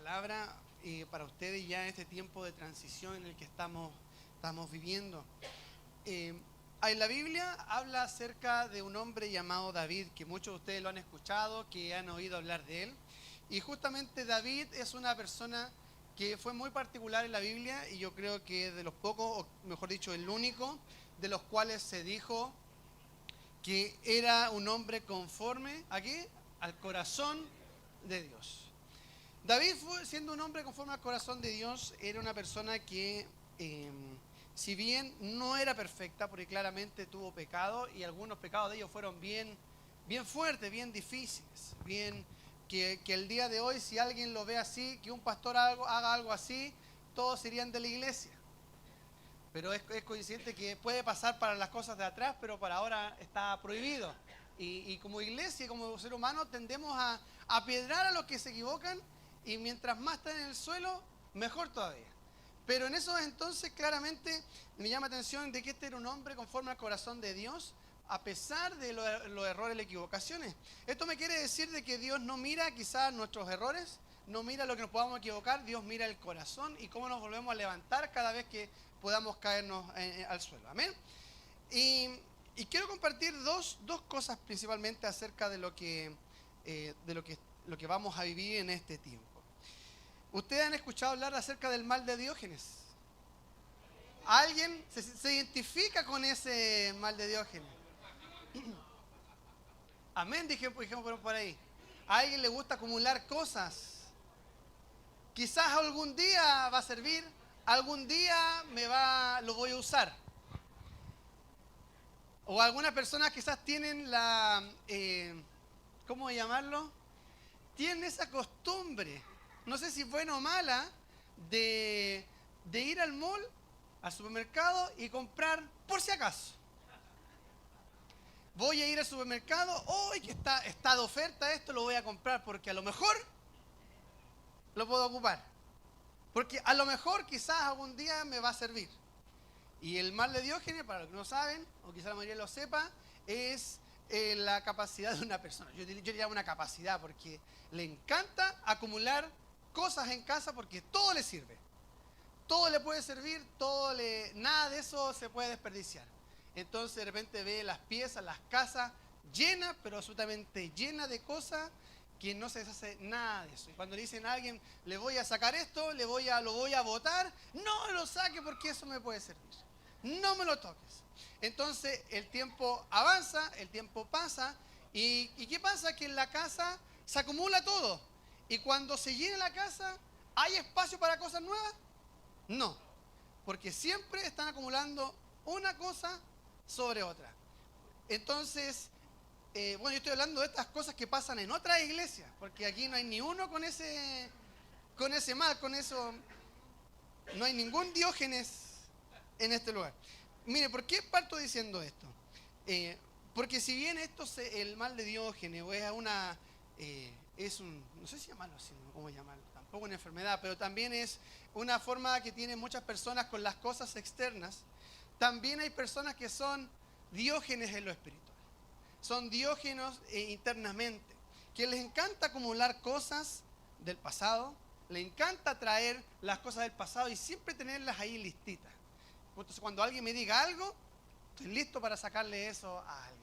palabra para ustedes ya en este tiempo de transición en el que estamos viviendo. En la Biblia habla acerca de un hombre llamado David, que muchos de ustedes lo han escuchado, que han oído hablar de él. Y justamente David es una persona que fue muy particular en la Biblia y yo creo que de los pocos, o mejor dicho, el único, de los cuales se dijo que era un hombre conforme, ¿a qué? Al corazón de Dios. David, siendo un hombre conforme al corazón de Dios, era una persona que, si bien no era perfecta, porque claramente tuvo pecado, y algunos pecados de ellos fueron bien fuertes, bien difíciles, que el día de hoy, si alguien lo ve así, que un pastor haga algo así, todos irían de la iglesia. Pero es coincidente que puede pasar para las cosas de atrás, pero para ahora está prohibido. Y como iglesia, como ser humano, tendemos a apiedrar a los que se equivocan, y mientras más están en el suelo, mejor todavía. Pero en esos entonces claramente me llama la atención de que este era un hombre conforme al corazón de Dios, a pesar de los errores y las equivocaciones. Esto me quiere decir de que Dios no mira quizás nuestros errores, no mira lo que nos podamos equivocar, Dios mira el corazón y cómo nos volvemos a levantar cada vez que podamos caernos al suelo. Amén. Y quiero compartir dos cosas principalmente acerca de lo que vamos a vivir en este tiempo. ¿Ustedes han escuchado hablar acerca del mal de Diógenes? ¿Alguien se identifica con ese mal de Diógenes? Amén, dijimos por ahí. ¿A alguien le gusta acumular cosas? Quizás algún día va a servir, algún día lo voy a usar. O algunas personas quizás tienen ¿cómo llamarlo? Tienen esa costumbre, no sé si buena o mala, de ir al mall, al supermercado y comprar por si acaso. Voy a ir al supermercado, hoy que está de oferta esto, lo voy a comprar porque a lo mejor lo puedo ocupar. Porque a lo mejor quizás algún día me va a servir. Y el mal de Diógenes, para los que no saben, o quizás la mayoría lo sepa, es la capacidad de una persona. Yo diría una capacidad porque le encanta acumular cosas en casa porque todo le sirve. Todo le puede servir, nada de eso se puede desperdiciar. Entonces de repente ve las piezas, las casas llenas, pero absolutamente llenas de cosas que no se deshace nada de eso. Y cuando le dicen a alguien, le voy a sacar esto, lo voy a botar, no lo saque porque eso me puede servir. No me lo toques. Entonces el tiempo avanza, el tiempo pasa, y ¿qué pasa? Que en la casa se acumula todo. Y cuando se llena la casa, ¿hay espacio para cosas nuevas? No, porque siempre están acumulando una cosa sobre otra. Entonces, yo estoy hablando de estas cosas que pasan en otras iglesias, porque aquí no hay ni uno con ese mal, con eso. No hay ningún Diógenes en este lugar. Mire, ¿por qué parto diciendo esto? Porque si bien el mal de Diógenes no sé si llamarlo así, no sé cómo llamarlo, tampoco una enfermedad, pero también es una forma que tienen muchas personas con las cosas externas. También hay personas que son Diógenes en lo espiritual. Son Diógenes internamente, que les encanta acumular cosas del pasado, les encanta traer las cosas del pasado y siempre tenerlas ahí listitas. Entonces cuando alguien me diga algo, estoy listo para sacarle eso a alguien.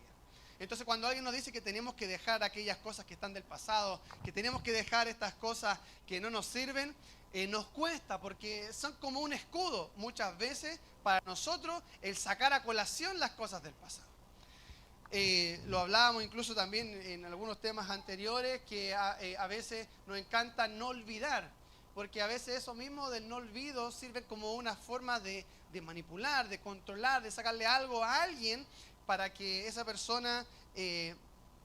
Entonces cuando alguien nos dice que tenemos que dejar aquellas cosas que están del pasado, que tenemos que dejar estas cosas que no nos sirven, nos cuesta porque son como un escudo muchas veces para nosotros el sacar a colación las cosas del pasado. Lo hablábamos incluso también en algunos temas anteriores, que a veces nos encanta no olvidar, porque a veces eso mismo del no olvido sirve como una forma de manipular, de controlar, de sacarle algo a alguien para que esa persona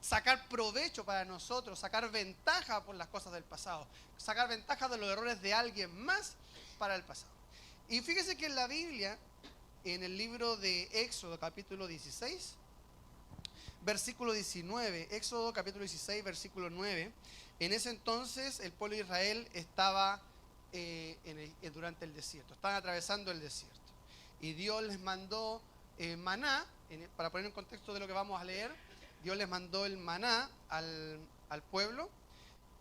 sacar provecho para nosotros, sacar ventaja por las cosas del pasado, sacar ventaja de los errores de alguien más para el pasado. Y fíjese que en la Biblia, en el libro de Éxodo capítulo 16, versículo 19, Éxodo capítulo 16, versículo 9. En ese entonces el pueblo de Israel estaba durante el desierto, estaban atravesando el desierto. Y Dios les mandó maná, para poner en contexto de lo que vamos a leer, Dios les mandó el maná al pueblo.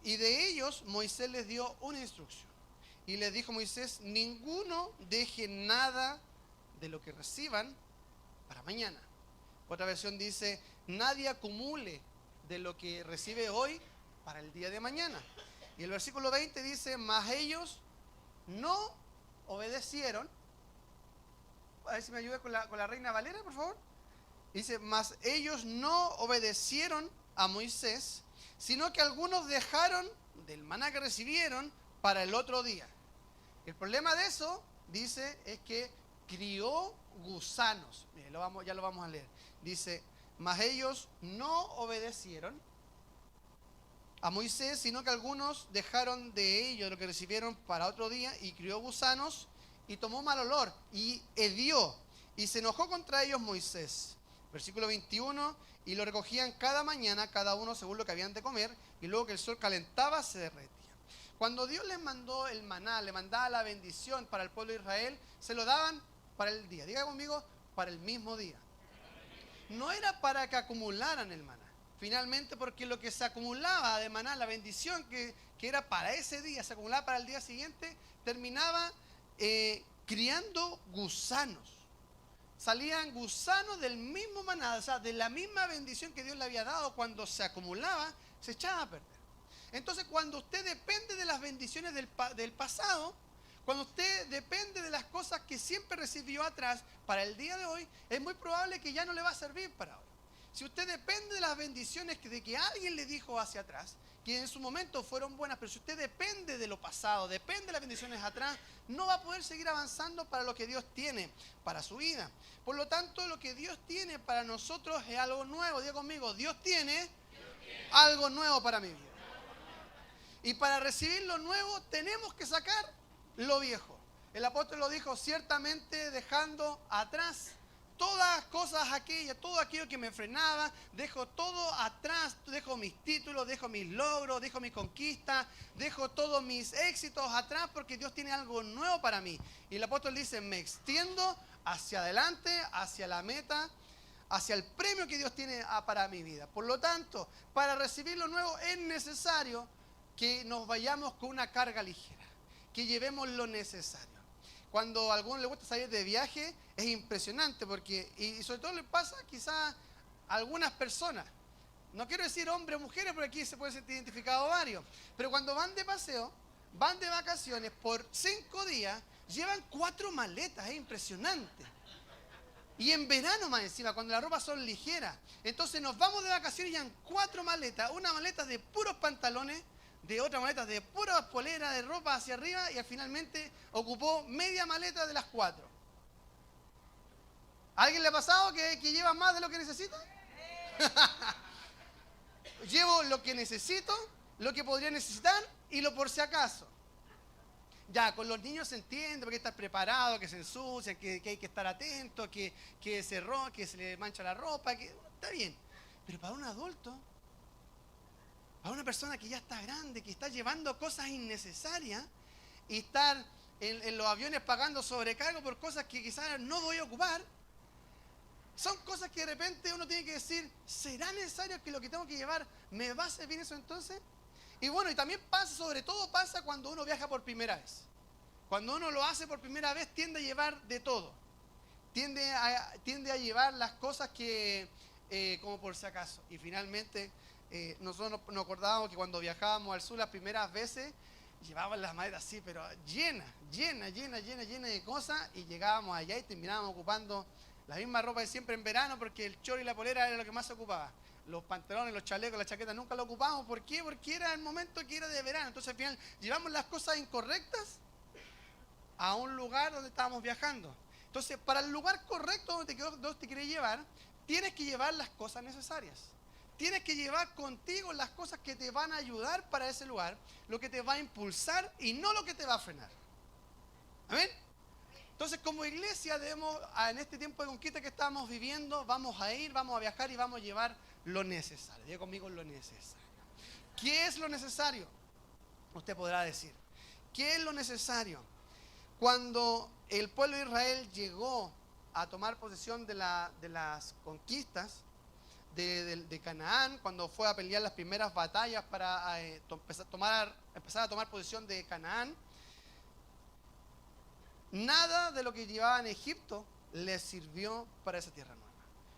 Y de ellos Moisés les dio una instrucción. Y les dijo Moisés: ninguno deje nada de lo que reciban para mañana. Otra versión dice: nadie acumule de lo que recibe hoy para el día de mañana. Y el versículo 20 dice: mas ellos no obedecieron. A ver si me ayuda con la Reina Valera, por favor. Dice: mas ellos no obedecieron a Moisés, sino que algunos dejaron del maná que recibieron para el otro día. El problema de eso, dice, es que crió gusanos. Mire, ya lo vamos a leer. Dice: mas ellos no obedecieron a Moisés, sino que algunos dejaron de ellos lo que recibieron para otro día, y crió gusanos y tomó mal olor y hedió, y se enojó contra ellos Moisés. Versículo 21: y lo recogían cada mañana, cada uno según lo que habían de comer, y luego que el sol calentaba se derretía. Cuando Dios les mandó el maná, le mandaba la bendición para el pueblo de Israel, se lo daban para el día. Diga conmigo: para el mismo día. No era para que acumularan el maná. Finalmente, porque lo que se acumulaba de maná, la bendición que era para ese día, se acumulaba para el día siguiente, terminaba criando gusanos. Salían gusanos del mismo maná, o sea, de la misma bendición que Dios le había dado. Cuando se acumulaba, se echaba a perder. Entonces, cuando usted depende de las bendiciones del pasado, cuando usted depende de las cosas que siempre recibió atrás para el día de hoy, es muy probable que ya no le va a servir para hoy. Si usted depende de las bendiciones de que alguien le dijo hacia atrás, que en su momento fueron buenas, pero si usted depende de lo pasado, depende de las bendiciones atrás, no va a poder seguir avanzando para lo que Dios tiene para su vida. Por lo tanto, lo que Dios tiene para nosotros es algo nuevo. Diga conmigo: Dios tiene algo nuevo para mi vida. Y para recibir lo nuevo tenemos que sacar lo viejo. El apóstol lo dijo: ciertamente dejando atrás todas las cosas aquellas, todo aquello que me frenaba, dejo todo atrás, dejo mis títulos, dejo mis logros, dejo mis conquistas, dejo todos mis éxitos atrás, porque Dios tiene algo nuevo para mí. Y el apóstol dice: me extiendo hacia adelante, hacia la meta, hacia el premio que Dios tiene para mi vida. Por lo tanto, para recibir lo nuevo es necesario que nos vayamos con una carga ligera, que llevemos lo necesario. Cuando a alguno le gusta salir de viaje, es impresionante, porque, y sobre todo le pasa quizás a algunas personas, no quiero decir hombres o mujeres, porque aquí se puede sentir identificado varios, pero cuando van de paseo, van de vacaciones por 5 días, llevan 4 maletas, es impresionante. Y en verano más encima, cuando las ropas son ligeras. Entonces nos vamos de vacaciones y llevan 4 maletas, una maleta de puros pantalones, de otra maleta de puras poleras, de ropa hacia arriba, y finalmente ocupó media maleta de las 4. ¿A alguien le ha pasado que lleva más de lo que necesita? Llevo lo que necesito, lo que podría necesitar y lo por si acaso. Ya, con los niños se entiende, porque hay que estar preparado, que se ensucian, que hay que estar atento, que se le mancha la ropa, que está bien. Pero para un adulto, para una persona que ya está grande, que está llevando cosas innecesarias y estar en los aviones pagando sobrecargo por cosas que quizás no voy a ocupar, son cosas que de repente uno tiene que decir: ¿será necesario que lo que tengo que llevar me va a servir eso entonces? Y bueno, y también pasa, sobre todo pasa cuando uno viaja por primera vez. Cuando uno lo hace por primera vez, tiende a llevar de todo. Tiende a llevar las cosas que, como por si acaso. Y finalmente, nosotros nos acordábamos que cuando viajábamos al sur las primeras veces, llevaban las maletas así, pero llenas de cosas, y llegábamos allá y terminábamos ocupando la misma ropa de siempre en verano, porque el chor y la polera era lo que más se ocupaba. Los pantalones, los chalecos, las chaquetas nunca lo ocupábamos. ¿Por qué? Porque era el momento que era de verano. Entonces al final llevamos las cosas incorrectas a un lugar donde estábamos viajando. Entonces, para el lugar correcto donde Dios te quiere llevar, tienes que llevar las cosas necesarias. Tienes que llevar contigo las cosas que te van a ayudar para ese lugar, lo que te va a impulsar y no lo que te va a frenar. ¿Amén? Entonces, como iglesia debemos, en este tiempo de conquista que estamos viviendo, vamos a viajar y vamos a llevar lo necesario. Diga conmigo: lo necesario. ¿Qué es lo necesario? Usted podrá decir: ¿qué es lo necesario? Cuando el pueblo de Israel llegó a tomar posesión de las conquistas, de Canaán, cuando fue a pelear las primeras batallas para empezar a tomar posesión de Canaán. Nada de lo que llevaba en Egipto les sirvió para esa tierra nueva.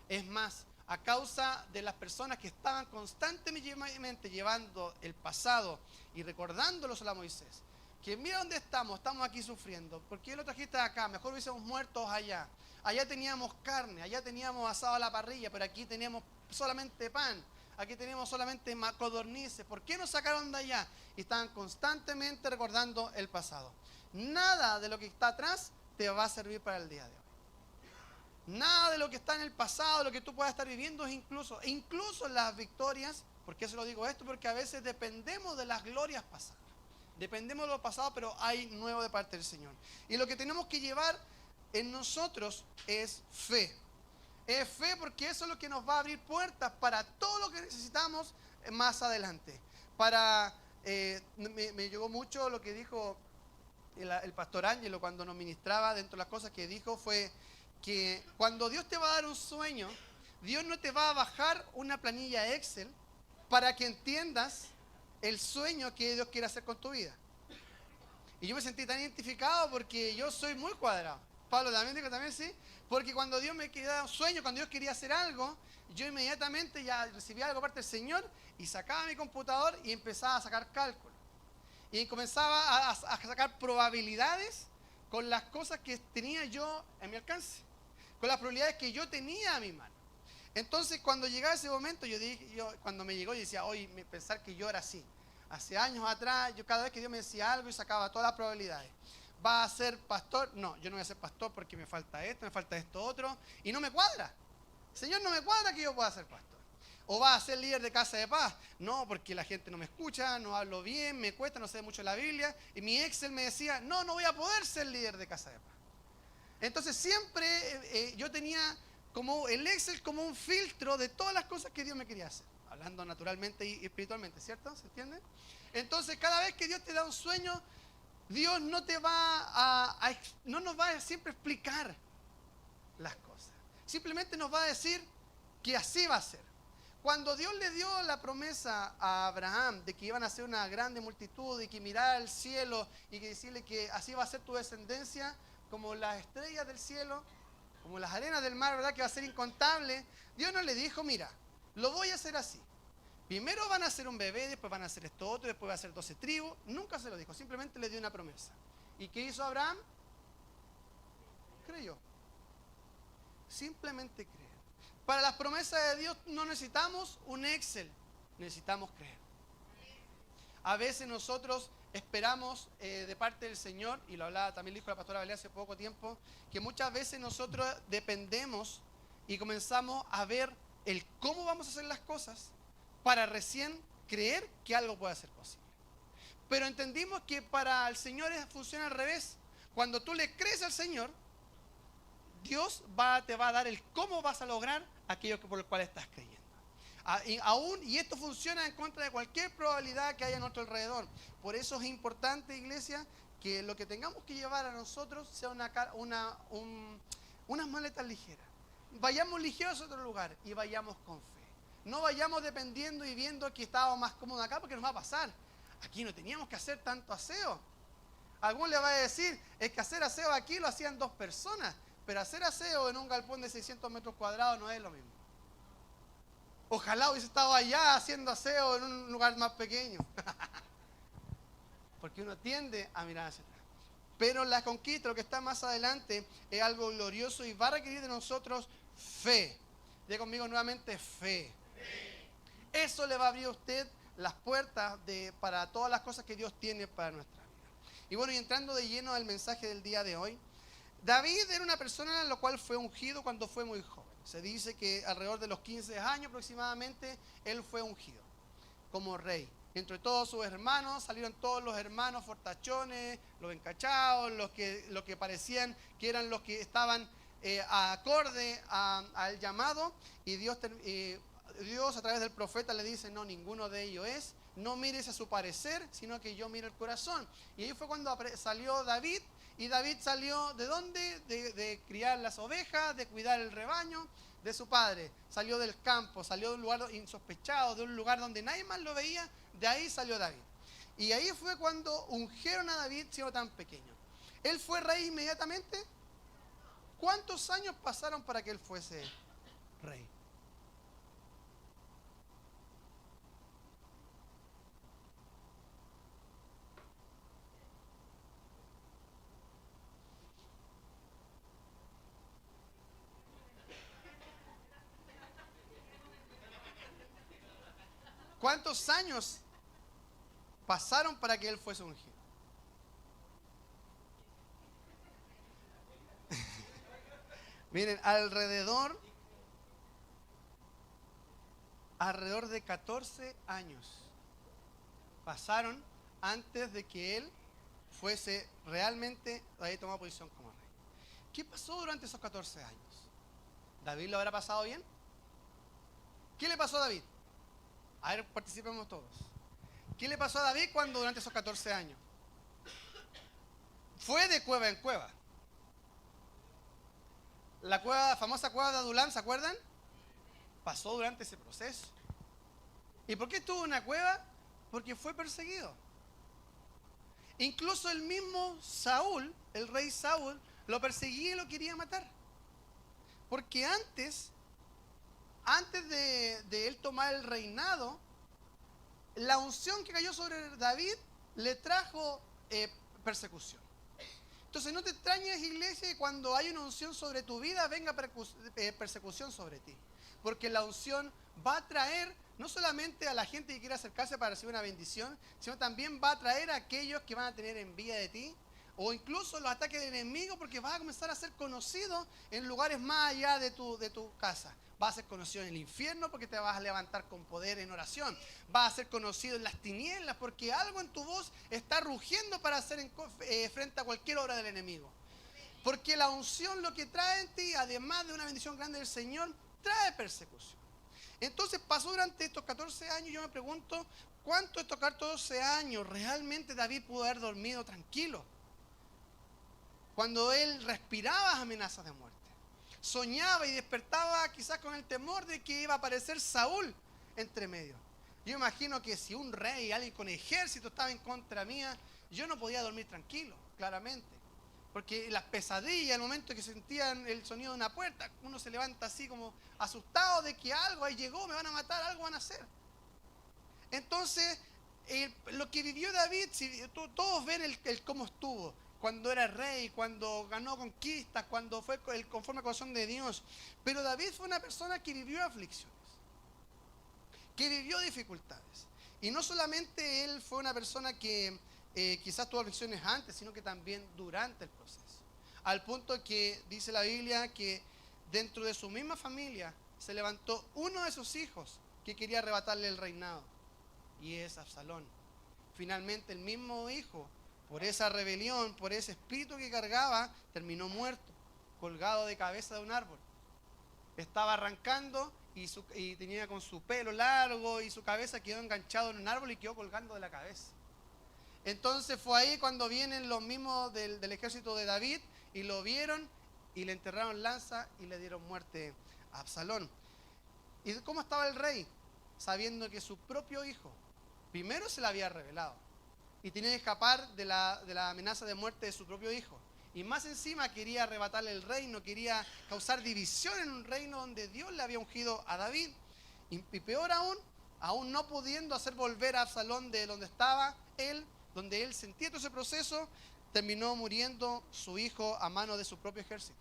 Es más, a causa de las personas que estaban constantemente llevando el pasado y recordándolos a Moisés, que mira dónde estamos aquí sufriendo, ¿por qué lo trajiste acá? Mejor hubiésemos muertos allá. Allá teníamos carne, allá teníamos asado a la parrilla, pero aquí teníamos solamente pan, aquí teníamos solamente codornices. ¿Por qué nos sacaron de allá? Y estaban constantemente recordando el pasado. Nada de lo que está atrás te va a servir para el día de hoy. Nada de lo que está en el pasado, lo que tú puedas estar viviendo, es incluso las victorias. ¿Por qué se lo digo esto? Porque a veces dependemos de las glorias pasadas. Dependemos de lo pasado, pero hay nuevo de parte del Señor. Y lo que tenemos que llevar en nosotros es fe. Es fe, porque eso es lo que nos va a abrir puertas para todo lo que necesitamos más adelante. Me llegó mucho lo que dijo el pastor Ángelo cuando nos ministraba. Dentro de las cosas que dijo fue que cuando Dios te va a dar un sueño, Dios no te va a bajar una planilla Excel para que entiendas el sueño que Dios quiere hacer con tu vida. Y yo me sentí tan identificado porque yo soy muy cuadrado. Pablo también dijo, también sí, porque cuando Dios me quería dar un sueño, cuando Dios quería hacer algo, yo inmediatamente ya recibía algo parte del Señor y sacaba mi computador y empezaba a sacar cálculos. Y comenzaba a sacar probabilidades con las cosas que tenía yo en mi alcance, con las probabilidades que yo tenía a mi mano. Entonces, cuando llegaba ese momento, cuando me llegó, yo decía, hoy pensar que yo era así. Hace años atrás, yo cada vez que Dios me decía algo, y sacaba todas las probabilidades. ¿Va a ser pastor? No, yo no voy a ser pastor porque me falta esto otro, y no me cuadra. Señor, no me cuadra que yo pueda ser pastor. ¿O va a ser líder de casa de paz? No, porque la gente no me escucha, no hablo bien, me cuesta, no sé mucho la Biblia. Y mi Excel me decía, no voy a poder ser líder de casa de paz. Entonces siempre yo tenía como el Excel como un filtro de todas las cosas que Dios me quería hacer. Hablando naturalmente y espiritualmente, ¿cierto? ¿Se entiende? Entonces cada vez que Dios te da un sueño, Dios no nos va a siempre explicar las cosas. Simplemente nos va a decir que así va a ser. Cuando Dios le dio la promesa a Abraham de que iban a ser una grande multitud y que mirara al cielo y que decirle que así va a ser tu descendencia, como las estrellas del cielo, como las arenas del mar, ¿verdad? Que va a ser incontable. Dios no le dijo, mira, lo voy a hacer así. Primero van a ser un bebé, después van a ser esto otro, después va a ser 12 tribus. Nunca se lo dijo, simplemente le dio una promesa. ¿Y qué hizo Abraham? Creyó. Simplemente creer. Para las promesas de Dios no necesitamos un Excel, necesitamos creer. A veces nosotros esperamos de parte del Señor, y lo hablaba, también dijo la pastora Belén hace poco tiempo, que muchas veces nosotros dependemos y comenzamos a ver el cómo vamos a hacer las cosas para recién creer que algo puede ser posible. Pero entendimos que para el Señor funciona al revés. Cuando tú le crees al Señor, Dios te va a dar el cómo vas a lograr aquello por el cual estás creyendo. Y esto funciona en contra de cualquier probabilidad que haya a nuestro alrededor. Por eso es importante, iglesia, que lo que tengamos que llevar a nosotros sea unas maletas ligeras. Vayamos ligeros a otro lugar y vayamos con fe. No vayamos dependiendo y viendo que estábamos más cómodos acá, porque nos va a pasar. Aquí no teníamos que hacer tanto aseo. Alguno le va a decir, es que hacer aseo aquí lo hacían 2 personas, pero hacer aseo en un galpón de 600 metros cuadrados no es lo mismo. Ojalá hubiese estado allá haciendo aseo en un lugar más pequeño. Porque uno tiende a mirar hacia atrás. Pero la conquista, lo que está más adelante, es algo glorioso y va a requerir de nosotros fe. Diga conmigo nuevamente, fe. Eso le va a abrir a usted las puertas para todas las cosas que Dios tiene para nuestra vida. Y bueno, y entrando de lleno al mensaje del día de hoy, David era una persona en la cual fue ungido cuando fue muy joven. Se dice que alrededor de los 15 años aproximadamente, él fue ungido como rey. Entre todos sus hermanos, salieron todos los hermanos fortachones, los encachados, los que parecían que eran los que estaban acorde al llamado. Y Dios a través del profeta le dice, no, ninguno de ellos es. No mires a su parecer, sino que yo miro el corazón. Y ahí fue cuando salió David. Y David salió, ¿de dónde? De criar las ovejas, de cuidar el rebaño, de su padre, salió del campo, salió de un lugar insospechado, de un lugar donde nadie más lo veía, de ahí salió David. Y ahí fue cuando ungieron a David siendo tan pequeño. ¿Él fue rey inmediatamente? ¿Cuántos años pasaron para que él fuese rey? ¿Cuántos años pasaron para que él fuese ungido? Miren, alrededor de 14 años pasaron antes de que él fuese realmente, David tomó posición como rey. ¿Qué pasó durante esos 14 años? ¿David lo habrá pasado bien? ¿Qué le pasó a David? A ver, participemos todos. ¿Qué le pasó a David cuando durante esos 14 años? Fue de cueva en cueva. La famosa cueva de Adulam, ¿se acuerdan? Pasó durante ese proceso. ¿Y por qué estuvo en una cueva? Porque fue perseguido. Incluso el mismo Saúl, el rey Saúl, lo perseguía y lo quería matar. Porque antes de él tomar el reinado, la unción que cayó sobre David le trajo persecución. Entonces no te extrañes, iglesia, que cuando hay una unción sobre tu vida venga persecución sobre ti. Porque la unción va a traer no solamente a la gente que quiere acercarse para recibir una bendición, sino también va a traer a aquellos que van a tener envidia de ti, o incluso los ataques del enemigo, porque vas a comenzar a ser conocido en lugares más allá de tu casa. Vas a ser conocido en el infierno porque te vas a levantar con poder en oración. Vas a ser conocido en las tinieblas porque algo en tu voz está rugiendo para hacer frente a cualquier obra del enemigo. Porque la unción lo que trae en ti, además de una bendición grande del Señor, trae persecución. Entonces pasó durante estos 14 años, yo me pregunto, ¿cuánto estos 14 años realmente David pudo haber dormido tranquilo? Cuando él respiraba amenazas de muerte. Soñaba y despertaba quizás con el temor de que iba a aparecer Saúl entre medio. Yo imagino que si un rey, alguien con ejército estaba en contra mía, yo no podía dormir tranquilo, claramente. Porque las pesadillas, el momento que sentían el sonido de una puerta, uno se levanta así como asustado de que algo ahí llegó, me van a matar, algo van a hacer. Entonces, lo que vivió David, todos ven el cómo estuvo. Cuando era rey, cuando ganó conquistas, cuando fue conforme al corazón de Dios. Pero David fue una persona que vivió aflicciones, que vivió dificultades. Y no solamente él fue una persona que quizás tuvo aflicciones antes, sino que también durante el proceso. Al punto que dice la Biblia que dentro de su misma familia se levantó uno de sus hijos que quería arrebatarle el reinado. Y es Absalón. Finalmente el mismo hijo, por esa rebelión, por ese espíritu que cargaba, terminó muerto, colgado de cabeza de un árbol. Estaba arrancando y tenía con su pelo largo y su cabeza quedó enganchado en un árbol y quedó colgando de la cabeza. Entonces fue ahí cuando vienen los mismos del ejército de David y lo vieron y le enterraron lanza y le dieron muerte a Absalón. ¿Y cómo estaba el rey? Sabiendo que su propio hijo primero se le había revelado y tenía que escapar de la amenaza de muerte de su propio hijo. Y más encima quería arrebatarle el reino, quería causar división en un reino donde Dios le había ungido a David. Y peor aún no pudiendo hacer volver a Absalón de donde estaba él, donde él sentía todo ese proceso, terminó muriendo su hijo a mano de su propio ejército,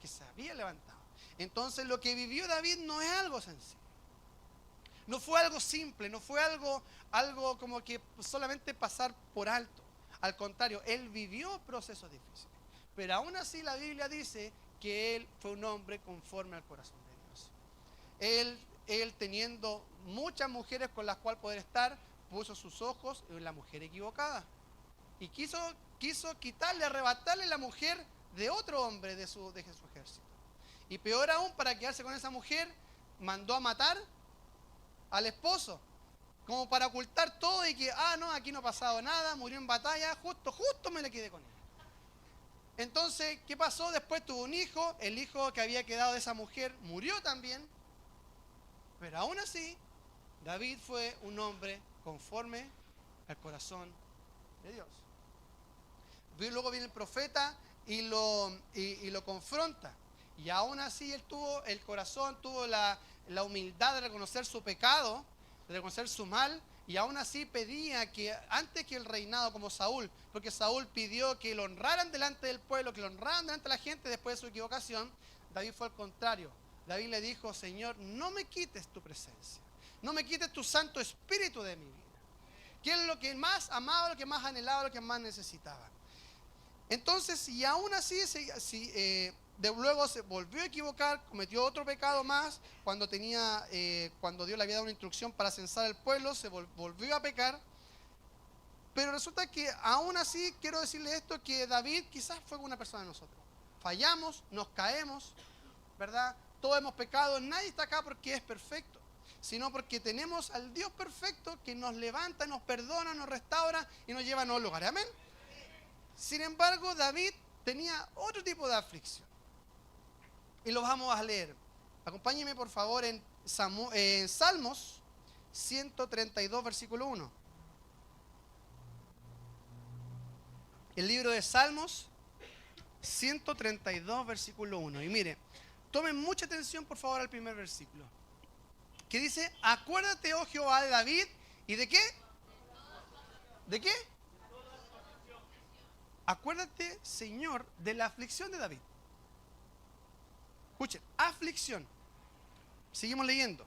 que se había levantado. Entonces lo que vivió David no es algo sencillo. No fue algo simple, no fue algo como que solamente pasar por alto. Al contrario, él vivió procesos difíciles. Pero aún así la Biblia dice que él fue un hombre conforme al corazón de Dios. Él teniendo muchas mujeres con las cuales poder estar, puso sus ojos en la mujer equivocada. Y quiso quitarle, arrebatarle la mujer de otro hombre de su ejército. Y peor aún, para quedarse con esa mujer, mandó a matar al esposo, como para ocultar todo y que, no, aquí no ha pasado nada, murió en batalla, justo me le quedé con él. Entonces, ¿qué pasó? Después tuvo un hijo, el hijo que había quedado de esa mujer murió también, pero aún así, David fue un hombre conforme al corazón de Dios. Luego viene el profeta y lo confronta. Y aún así él tuvo el corazón, tuvo la humildad de reconocer su pecado, de reconocer su mal, y aún así pedía que antes que el reinado como Saúl, porque Saúl pidió que lo honraran delante del pueblo, que lo honraran delante de la gente después de su equivocación, David fue al contrario. David le dijo: Señor, no me quites tu presencia, no me quites tu Santo Espíritu de mi vida, que es lo que más amaba, lo que más anhelaba, lo que más necesitaba. Entonces, y aún así, luego se volvió a equivocar, cometió otro pecado más, cuando Dios le había dado una instrucción para censar al pueblo, se volvió a pecar. Pero resulta que aún así, quiero decirle esto, que David quizás fue una persona de nosotros. Fallamos, nos caemos, ¿verdad? Todos hemos pecado, nadie está acá porque es perfecto, sino porque tenemos al Dios perfecto que nos levanta, nos perdona, nos restaura y nos lleva a nuevos lugares. Amén. Sin embargo, David tenía otro tipo de aflicción. Y lo vamos a leer. Acompáñenme por favor en Salmos 132, versículo 1. El libro de Salmos 132, versículo 1. Y mire, tomen mucha atención por favor al primer versículo, que dice: acuérdate, oh Jehová, de David, ¿y de qué? ¿De qué? Acuérdate, Señor, de la aflicción de David. Escuchen, aflicción. Seguimos leyendo.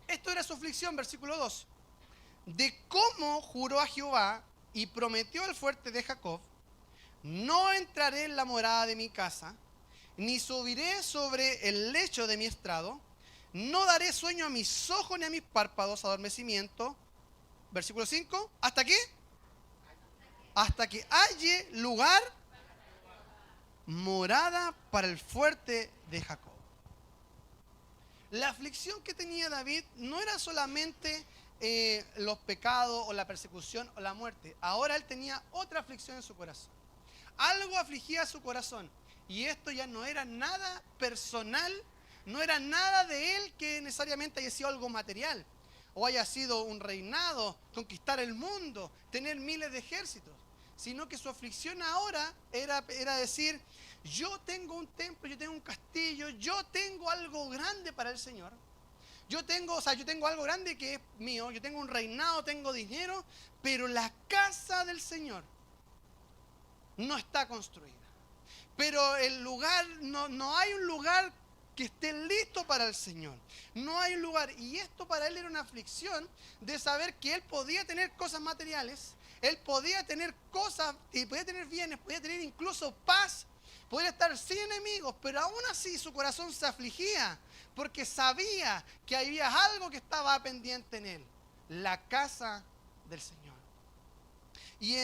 Esto era su aflicción, versículo 2. De cómo juró a Jehová y prometió al fuerte de Jacob: no entraré en la morada de mi casa, ni subiré sobre el lecho de mi estrado, no daré sueño a mis ojos ni a mis párpados adormecimiento. Versículo 5. ¿Hasta qué? Hasta que halle lugar, morada para el fuerte de Jacob. La aflicción que tenía David no era solamente los pecados o la persecución o la muerte. Ahora él tenía otra aflicción en su corazón. Algo afligía su corazón. Y esto ya no era nada personal, no era nada de él que necesariamente haya sido algo material, o haya sido un reinado, conquistar el mundo, tener miles de ejércitos, sino que su aflicción ahora era decir: yo tengo un templo, yo tengo un castillo, yo tengo algo grande para el Señor. Yo tengo algo grande que es mío, yo tengo un reinado, tengo dinero, pero la casa del Señor no está construida. Pero el lugar, no hay un lugar que esté listo para el Señor. No hay un lugar. Y esto para él era una aflicción de saber que él podía tener cosas materiales, él podía tener cosas, y podía tener bienes, podía tener incluso paz, podía estar sin enemigos, pero aún así su corazón se afligía porque sabía que había algo que estaba pendiente en él: la casa del Señor. Y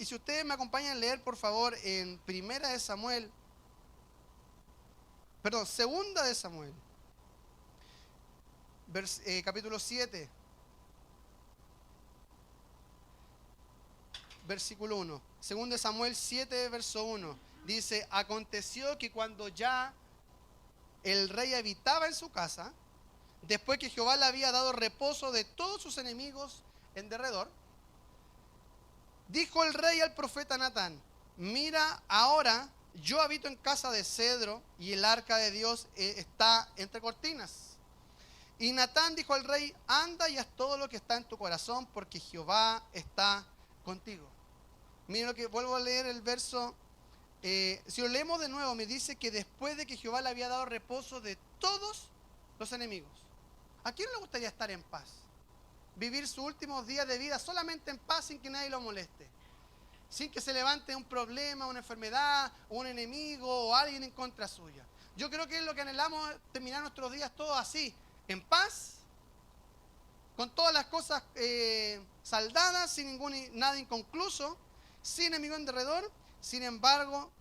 si ustedes me acompañan a leer, por favor, en Segunda de Samuel, capítulo 7, versículo 1. Segunda de Samuel 7, verso 1. Dice: aconteció que cuando ya el rey habitaba en su casa, después que Jehová le había dado reposo de todos sus enemigos en derredor, dijo el rey al profeta Natán: mira, ahora yo habito en casa de cedro y el arca de Dios está entre cortinas. Y Natán dijo al rey: anda y haz todo lo que está en tu corazón, porque Jehová está contigo. Miren lo que vuelvo a leer el verso. Si lo leemos de nuevo, me dice que después de que Jehová le había dado reposo de todos los enemigos. ¿A quién le gustaría estar en paz? Vivir sus últimos días de vida solamente en paz, sin que nadie lo moleste, sin que se levante un problema, una enfermedad, un enemigo o alguien en contra suya. Yo creo que es lo que anhelamos, terminar nuestros días todos así, en paz, con todas las cosas saldadas, sin nada inconcluso, sin enemigo en derredor. Sin embargo,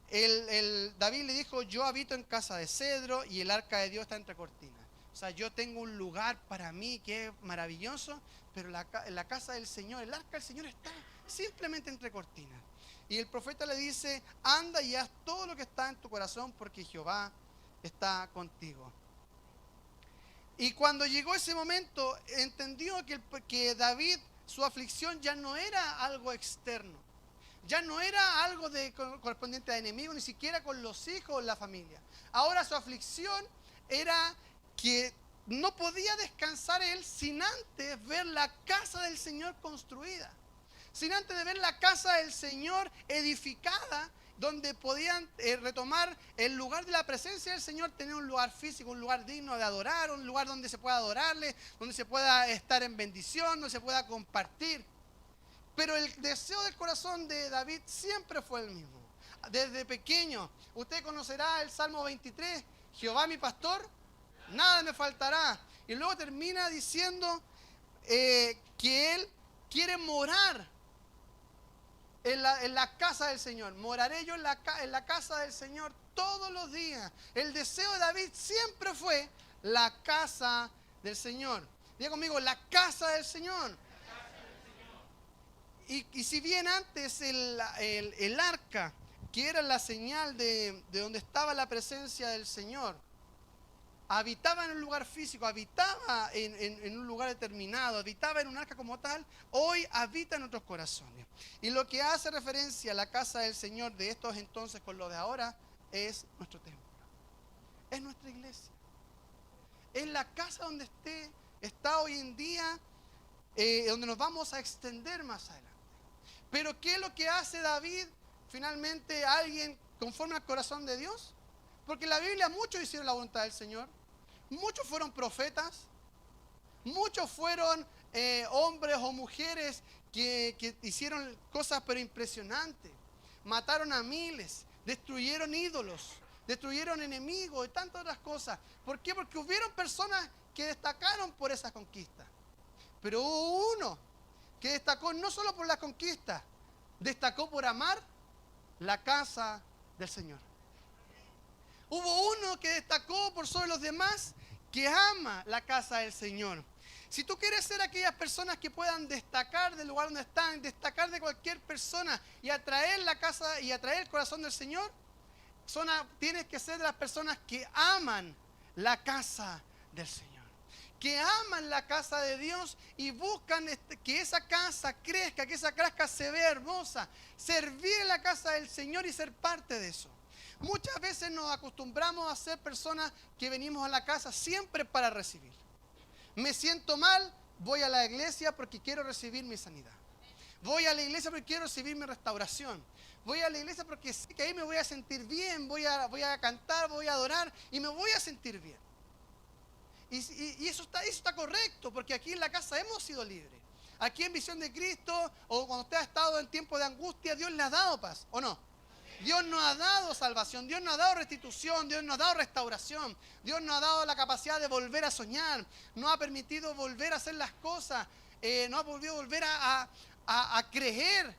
David le dijo: yo habito en casa de cedro y el arca de Dios está entre cortinas. O sea, yo tengo un lugar para mí que es maravilloso, pero la casa del Señor, el arca del Señor está simplemente entre cortinas. Y el profeta le dice, anda y haz todo lo que está en tu corazón porque Jehová está contigo. Y cuando llegó ese momento, entendió que David, su aflicción ya no era algo externo. Ya no era algo correspondiente a enemigos, ni siquiera con los hijos o la familia. Ahora su aflicción era que no podía descansar él sin antes ver la casa del Señor construida. Sin antes de ver la casa del Señor edificada, donde podían retomar el lugar de la presencia del Señor, tener un lugar físico, un lugar digno de adorar, un lugar donde se pueda adorarle, donde se pueda estar en bendición, donde se pueda compartir. Pero el deseo del corazón de David siempre fue el mismo. Desde pequeño, usted conocerá el Salmo 23, Jehová mi pastor, nada me faltará. Y luego termina diciendo que él quiere morar en la casa del Señor. Moraré yo en la casa del Señor todos los días. El deseo de David siempre fue la casa del Señor. Diga conmigo, la casa del Señor. Y si bien antes el arca, que era la señal de donde estaba la presencia del Señor, habitaba en un lugar físico, habitaba en un lugar determinado, habitaba en un arca como tal, hoy habita en nuestros corazones. Y lo que hace referencia a la casa del Señor de estos entonces con lo de ahora es nuestro templo, es nuestra iglesia. Es la casa donde está hoy en día, donde nos vamos a extender más adelante. Pero ¿qué es lo que hace David? Finalmente, alguien conforme al corazón de Dios. Porque en la Biblia muchos hicieron la voluntad del Señor. Muchos fueron profetas. Muchos fueron hombres o mujeres que hicieron cosas pero impresionantes. Mataron a miles, destruyeron ídolos, destruyeron enemigos y tantas otras cosas. ¿Por qué? Porque hubieron personas que destacaron por esas conquistas. Pero hubo uno que destacó no solo por la conquista, destacó por amar la casa del Señor. Hubo uno que destacó por sobre los demás, que ama la casa del Señor. Si tú quieres ser aquellas personas que puedan destacar del lugar donde están, destacar de cualquier persona y atraer la casa y atraer el corazón del Señor, tienes que ser de las personas que aman la casa del Señor. Que aman la casa de Dios y buscan que esa casa crezca, que esa casa se vea hermosa. Servir en la casa del Señor y ser parte de eso. Muchas veces nos acostumbramos a ser personas que venimos a la casa siempre para recibir. Me siento mal, voy a la iglesia porque quiero recibir mi sanidad. Voy a la iglesia porque quiero recibir mi restauración. Voy a la iglesia porque sé que ahí me voy a sentir bien, voy a cantar, voy a adorar y me voy a sentir bien. Y eso está correcto, porque aquí en la casa hemos sido libres. Aquí en Visión de Cristo, o cuando usted ha estado en tiempo de angustia, Dios le ha dado paz, ¿o no? Dios nos ha dado salvación, Dios nos ha dado restitución, Dios nos ha dado restauración, Dios nos ha dado la capacidad de volver a soñar, nos ha permitido volver a hacer las cosas, nos ha volver a creer,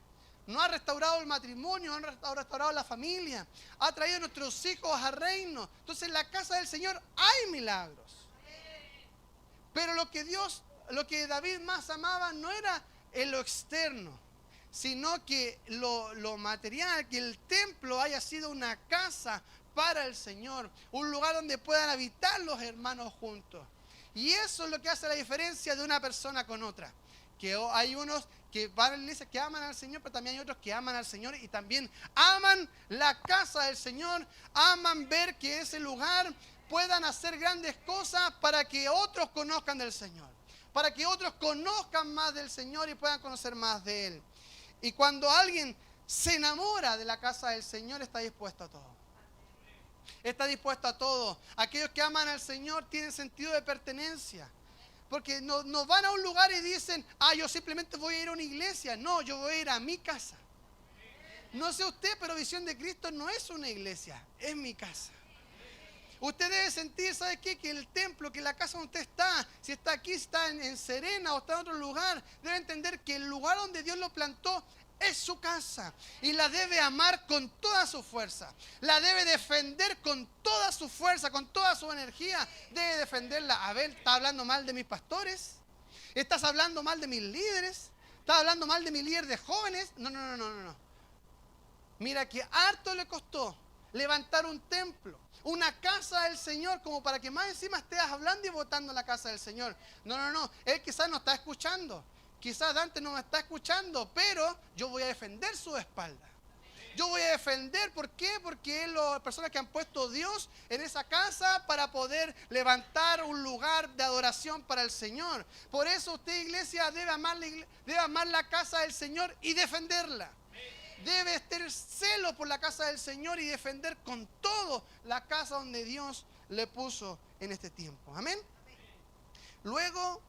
nos ha restaurado el matrimonio, ha restaurado la familia, ha traído a nuestros hijos al reino. Entonces en la casa del Señor hay milagros. Pero lo que David más amaba no era en lo externo, sino que lo material, que el templo haya sido una casa para el Señor, un lugar donde puedan habitar los hermanos juntos. Y eso es lo que hace la diferencia de una persona con otra. Que hay unos que van a la iglesia que aman al Señor, pero también hay otros que aman al Señor y también aman la casa del Señor, aman ver que ese lugar puedan hacer grandes cosas para que otros conozcan del Señor, para que otros conozcan más del Señor y puedan conocer más de Él. Y cuando alguien se enamora de la casa del Señor, está dispuesto a todo. Está dispuesto a todo. Aquellos que aman al Señor tienen sentido de pertenencia. Porque no van a un lugar y dicen, yo simplemente voy a ir a una iglesia. No, yo voy a ir a mi casa. No sé usted, pero Visión de Cristo no es una iglesia, es mi casa. Usted debe sentir, ¿sabe qué? Que el templo, que la casa donde usted está, si está aquí, si está en Serena o está en otro lugar, debe entender que el lugar donde Dios lo plantó es su casa. Y la debe amar con toda su fuerza. La debe defender con toda su fuerza, con toda su energía. Debe defenderla. A ver, ¿estás hablando mal de mis pastores? ¿Estás hablando mal de mis líderes? está hablando mal de mi líder de jóvenes. No, no, no, no, no. Mira que harto le costó levantar un templo, una casa del Señor, como para que más encima estés hablando y votando en la casa del Señor. No, no, no. Él quizás no está escuchando. Quizás Dante no me está escuchando, pero yo voy a defender su espalda. Yo voy a defender, ¿por qué? Porque es las personas que han puesto Dios en esa casa para poder levantar un lugar de adoración para el Señor. Por eso usted, iglesia, debe amar la casa del Señor y defenderla. Debe tener celo por la casa del Señor y defender con todo la casa donde Dios le puso en este tiempo. Amén. Luego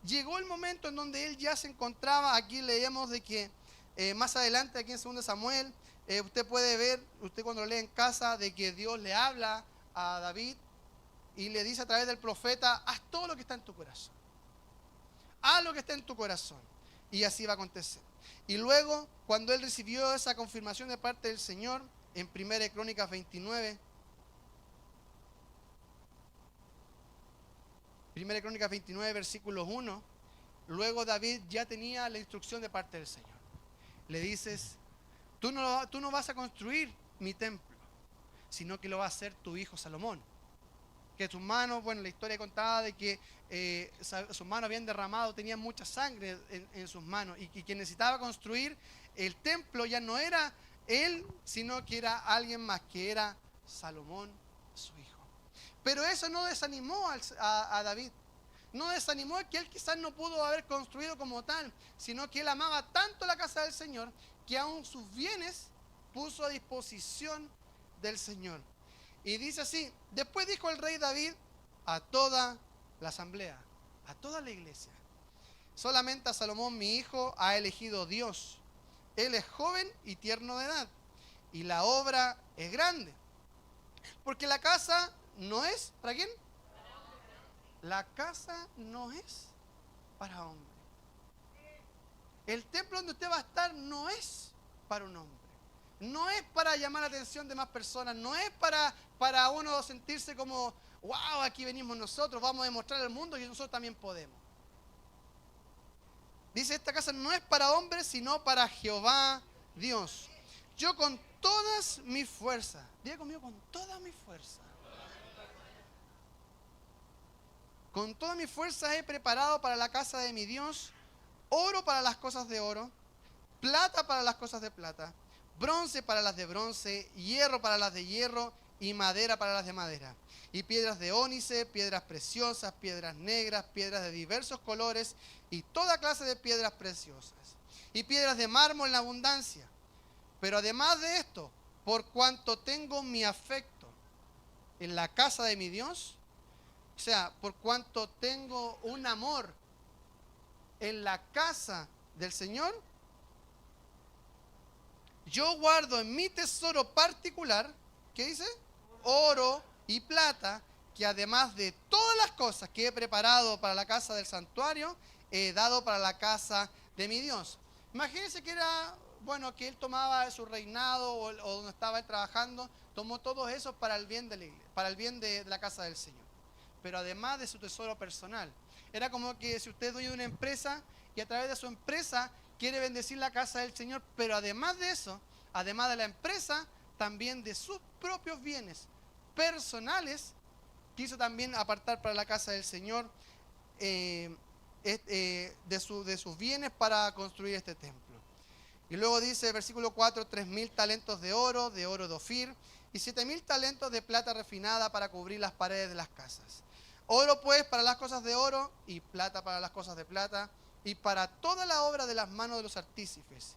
llegó el momento en donde él ya se encontraba. Aquí leemos de que más adelante, aquí en 2 Samuel, usted puede ver, usted cuando lo lee en casa, de que Dios le habla a David y le dice a través del profeta: haz todo lo que está en tu corazón. Haz lo que está en tu corazón. Y así va a acontecer. Y luego, cuando él recibió esa confirmación de parte del Señor, en 1 Crónicas 29, 1 Crónicas 29, versículos 1, luego David ya tenía la instrucción de parte del Señor. Le dices: tú no vas a construir mi templo, sino que lo va a hacer tu hijo Salomón. Que sus manos, bueno, la historia contaba de que sus manos habían derramado, tenían mucha sangre en sus manos, y quien necesitaba construir el templo ya no era él, sino que era alguien más, que era Salomón, su hijo. Pero eso no desanimó a David. No desanimó que él quizás no pudo haber construido como tal, sino que él amaba tanto la casa del Señor que aún sus bienes puso a disposición del Señor. Y dice así: después dijo el rey David a toda la asamblea, a toda la iglesia: solamente a Salomón mi hijo ha elegido Dios. Él es joven y tierno de edad, y la obra es grande. Porque la casa no es, ¿para quién? La casa no es para hombre. El templo donde usted va a estar no es para un hombre. No es para llamar la atención de más personas. No es para uno sentirse como: wow, aquí venimos nosotros, vamos a demostrar al mundo que nosotros también podemos. Dice: esta casa no es para hombres, sino para Jehová Dios. Yo con todas mis fuerzas, diga conmigo, con toda mi fuerza. Con todas mis fuerzas he preparado para la casa de mi Dios oro para las cosas de oro, plata para las cosas de plata, bronce para las de bronce, hierro para las de hierro y madera para las de madera. Y piedras de ónice, piedras preciosas, piedras negras, piedras de diversos colores y toda clase de piedras preciosas. Y piedras de mármol en abundancia. Pero además de esto, por cuanto tengo mi afecto en la casa de mi Dios, o sea, por cuanto tengo un amor en la casa del Señor, yo guardo en mi tesoro particular, ¿qué dice? Oro y plata, que además de todas las cosas que he preparado para la casa del santuario, he dado para la casa de mi Dios. Imagínense que era, bueno, que él tomaba su reinado o donde estaba él trabajando, tomó todo eso para el bien de la iglesia, para el bien de la casa del Señor. Pero además de su tesoro personal. Era como que si usted es dueño de una empresa y a través de su empresa quiere bendecir la casa del Señor, pero además de eso, además de la empresa, también de sus propios bienes personales, quiso también apartar para la casa del Señor de sus bienes para construir este templo. Y luego dice, versículo 4, 3.000 talentos de oro de Ofir, y 7.000 talentos de plata refinada para cubrir las paredes de las casas. Oro pues para las cosas de oro, y plata para las cosas de plata, y para toda la obra de las manos de los artífices.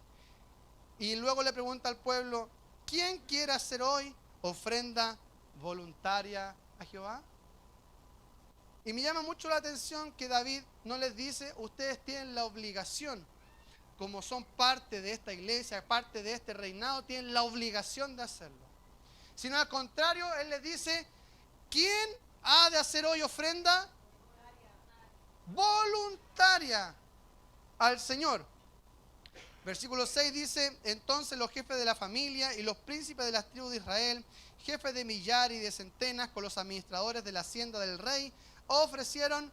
Y luego le pregunta al pueblo: ¿quién quiere hacer hoy ofrenda voluntaria a Jehová? Y me llama mucho la atención que David no les dice: ustedes tienen la obligación, como son parte de esta iglesia, parte de este reinado, tienen la obligación de hacerlo. Sino al contrario, él les dice: ¿quién ha de hacer hoy ofrenda voluntaria al Señor? Versículo 6 dice: entonces los jefes de la familia y los príncipes de las tribus de Israel, jefes de millar y de centenas, con los administradores de la hacienda del rey, ofrecieron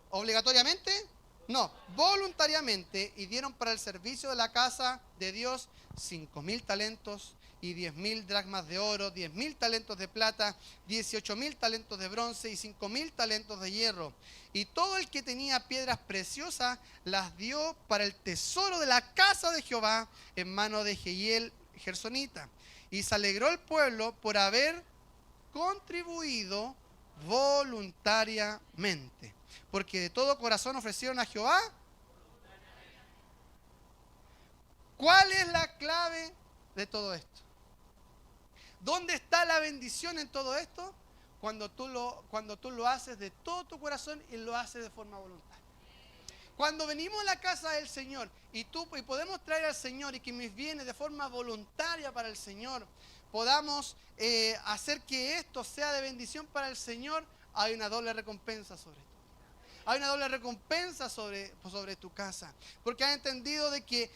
obligatoriamente. No, voluntariamente, y dieron para el servicio de la casa de Dios 5.000 talentos y 10.000 dracmas de oro, 10.000 talentos de plata, 18.000 talentos de bronce y 5.000 talentos de hierro. Y todo el que tenía piedras preciosas las dio para el tesoro de la casa de Jehová en mano de Jehiel Gersonita. Y se alegró el pueblo por haber contribuido voluntariamente, porque de todo corazón ofrecieron a Jehová. ¿Cuál es la clave de todo esto? ¿Dónde está la bendición en todo esto? Cuando tú lo haces de todo tu corazón y lo haces de forma voluntaria. Cuando venimos a la casa del Señor y podemos traer al Señor y que mis bienes de forma voluntaria para el Señor, podamos hacer que esto sea de bendición para el Señor, hay una doble recompensa sobre ti. Hay una doble recompensa sobre tu casa. Porque has entendido de que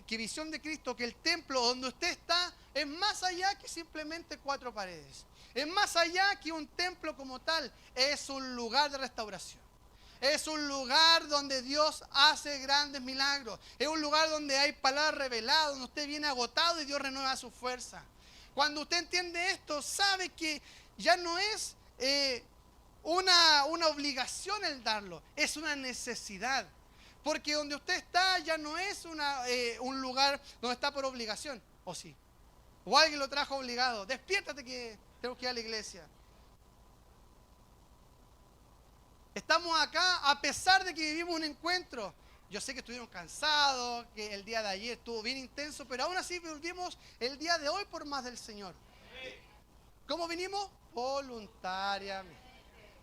visión de Cristo, que el templo donde usted está es más allá que simplemente 4 paredes. Es más allá que un templo como tal. Es un lugar de restauración. Es un lugar donde Dios hace grandes milagros. Es un lugar donde hay palabras reveladas, donde usted viene agotado y Dios renueva su fuerza. Cuando usted entiende esto, sabe que ya no es una obligación el darlo, es una necesidad. Porque donde usted está ya no es un lugar donde está por obligación, ¿o sí? O alguien lo trajo obligado. Despiértate que tengo que ir a la iglesia. Estamos acá a pesar de que vivimos un encuentro. Yo sé que estuvimos cansados, que el día de ayer estuvo bien intenso, pero aún así volvimos el día de hoy por más del Señor. ¿Cómo vinimos? Voluntariamente.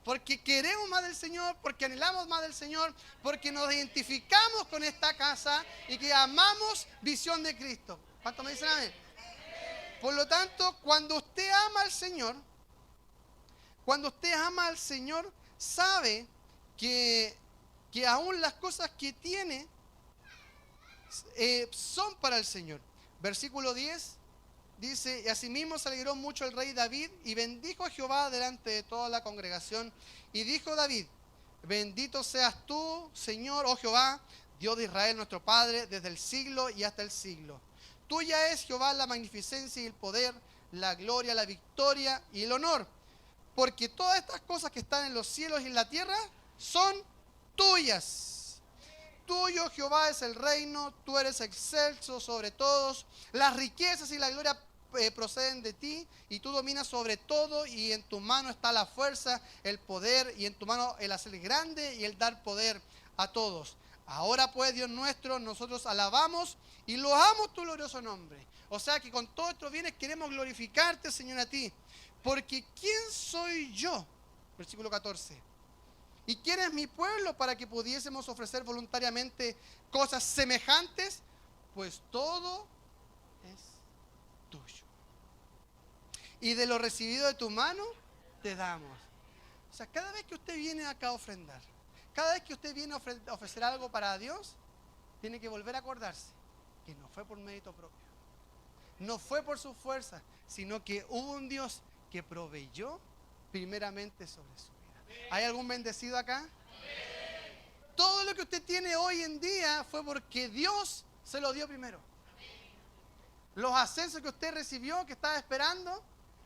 Porque queremos más del Señor, porque anhelamos más del Señor, porque nos identificamos con esta casa y que amamos visión de Cristo. ¿Cuánto me dicen amén? Por lo tanto, cuando usted ama al Señor, sabe que aún las cosas que tiene son para el Señor. Versículo 10 dice: y asimismo se alegró mucho el rey David y bendijo a Jehová delante de toda la congregación. Y dijo David: bendito seas tú, Señor, oh Jehová, Dios de Israel nuestro Padre, desde el siglo y hasta el siglo. Tuya es, Jehová, la magnificencia y el poder, la gloria, la victoria y el honor. Porque todas estas cosas que están en los cielos y en la tierra son tuyas. Tuyo, Jehová, es el reino, tú eres excelso sobre todos. Las riquezas y la gloria proceden de ti, y tú dominas sobre todo, y en tu mano está la fuerza, el poder, y en tu mano el hacer grande y el dar poder a todos. Ahora pues, Dios nuestro, nosotros alabamos y loamos tu glorioso nombre. O sea que con todos estos bienes queremos glorificarte, Señor, a ti. Porque ¿quién soy yo? Versículo 14. ¿Y quién es mi pueblo para que pudiésemos ofrecer voluntariamente cosas semejantes? Pues todo es tuyo. Y de lo recibido de tu mano te damos. O sea, cada vez que usted viene acá a ofrendar, cada vez que usted viene a ofrecer algo para Dios, tiene que volver a acordarse que no fue por mérito propio, no fue por su fuerza, sino que hubo un Dios que proveyó primeramente sobre su vida. ¿Hay algún bendecido acá? Todo lo que usted tiene hoy en día fue porque Dios se lo dio primero. Los ascensos que usted recibió, que estaba esperando,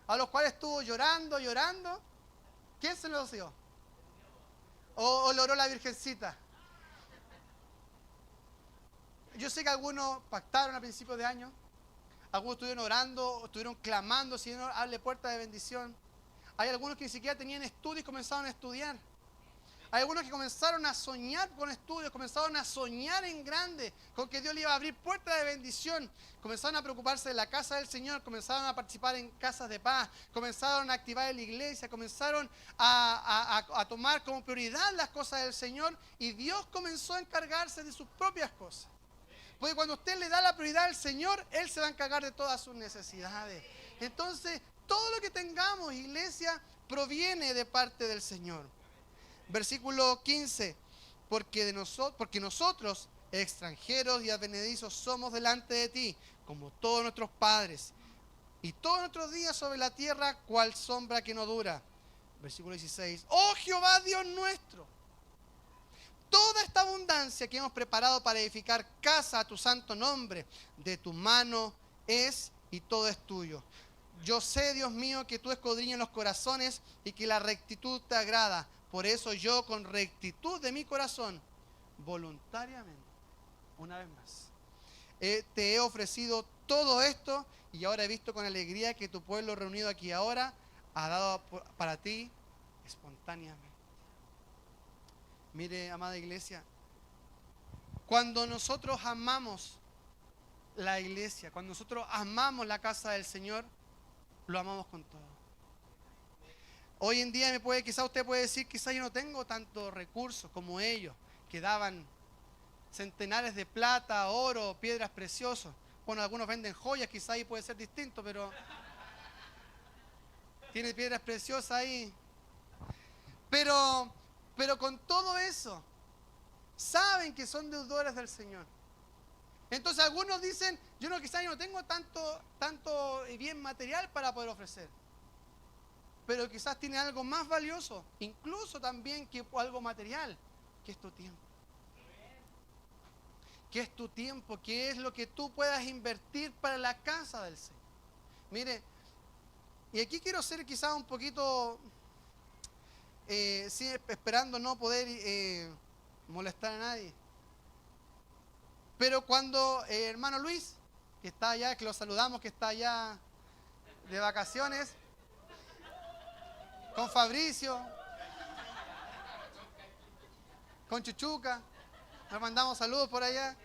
a los cuales estuvo llorando, ¿quién se los dio? ¿O lo oró la Virgencita? Yo sé que algunos pactaron a principios de año, algunos estuvieron orando, estuvieron clamando: Señor, abre puertas de bendición. Hay algunos que ni siquiera tenían estudios y comenzaron a estudiar. Hay algunos que comenzaron a soñar con estudios, comenzaron a soñar en grande, con que Dios le iba a abrir puertas de bendición. Comenzaron a preocuparse de la casa del Señor, comenzaron a participar en casas de paz, comenzaron a activar en la iglesia, comenzaron a tomar como prioridad las cosas del Señor, y Dios comenzó a encargarse de sus propias cosas. Porque cuando usted le da la prioridad al Señor, Él se va a encargar de todas sus necesidades. Entonces, todo lo que tengamos, iglesia, proviene de parte del Señor. Versículo 15, porque nosotros, extranjeros y advenedizos, somos delante de ti, como todos nuestros padres, y todos nuestros días sobre la tierra, cual sombra que no dura. Versículo 16, oh Jehová Dios nuestro, toda esta abundancia que hemos preparado para edificar casa a tu santo nombre, de tu mano es y todo es tuyo. Yo sé, Dios mío, que tú escudriñas los corazones y que la rectitud te agrada. Por eso yo, con rectitud de mi corazón, voluntariamente, una vez más, te he ofrecido todo esto y ahora he visto con alegría que tu pueblo reunido aquí ahora ha dado para ti espontáneamente. Mire, amada iglesia, cuando nosotros amamos la iglesia, cuando nosotros amamos la casa del Señor, lo amamos con todo. Hoy en día quizás usted puede decir, quizás yo no tengo tantos recursos como ellos, que daban centenares de plata, oro, piedras preciosas. Bueno, algunos venden joyas, quizás ahí puede ser distinto, pero tiene piedras preciosas ahí. Pero con todo eso, saben que son deudores del Señor. Entonces algunos dicen, quizás yo no tengo tanto bien material para poder ofrecer. Pero quizás tiene algo más valioso, incluso también que algo material, que es tu tiempo. ¿Qué es tu tiempo? ¿Qué es lo que tú puedas invertir para la casa del Señor? Mire, y aquí quiero ser quizás un poquito, esperando no poder molestar a nadie. Pero cuando hermano Luis, que está allá, que lo saludamos, que está allá de vacaciones, con Fabricio, con Chuchuca, nos mandamos saludos por allá.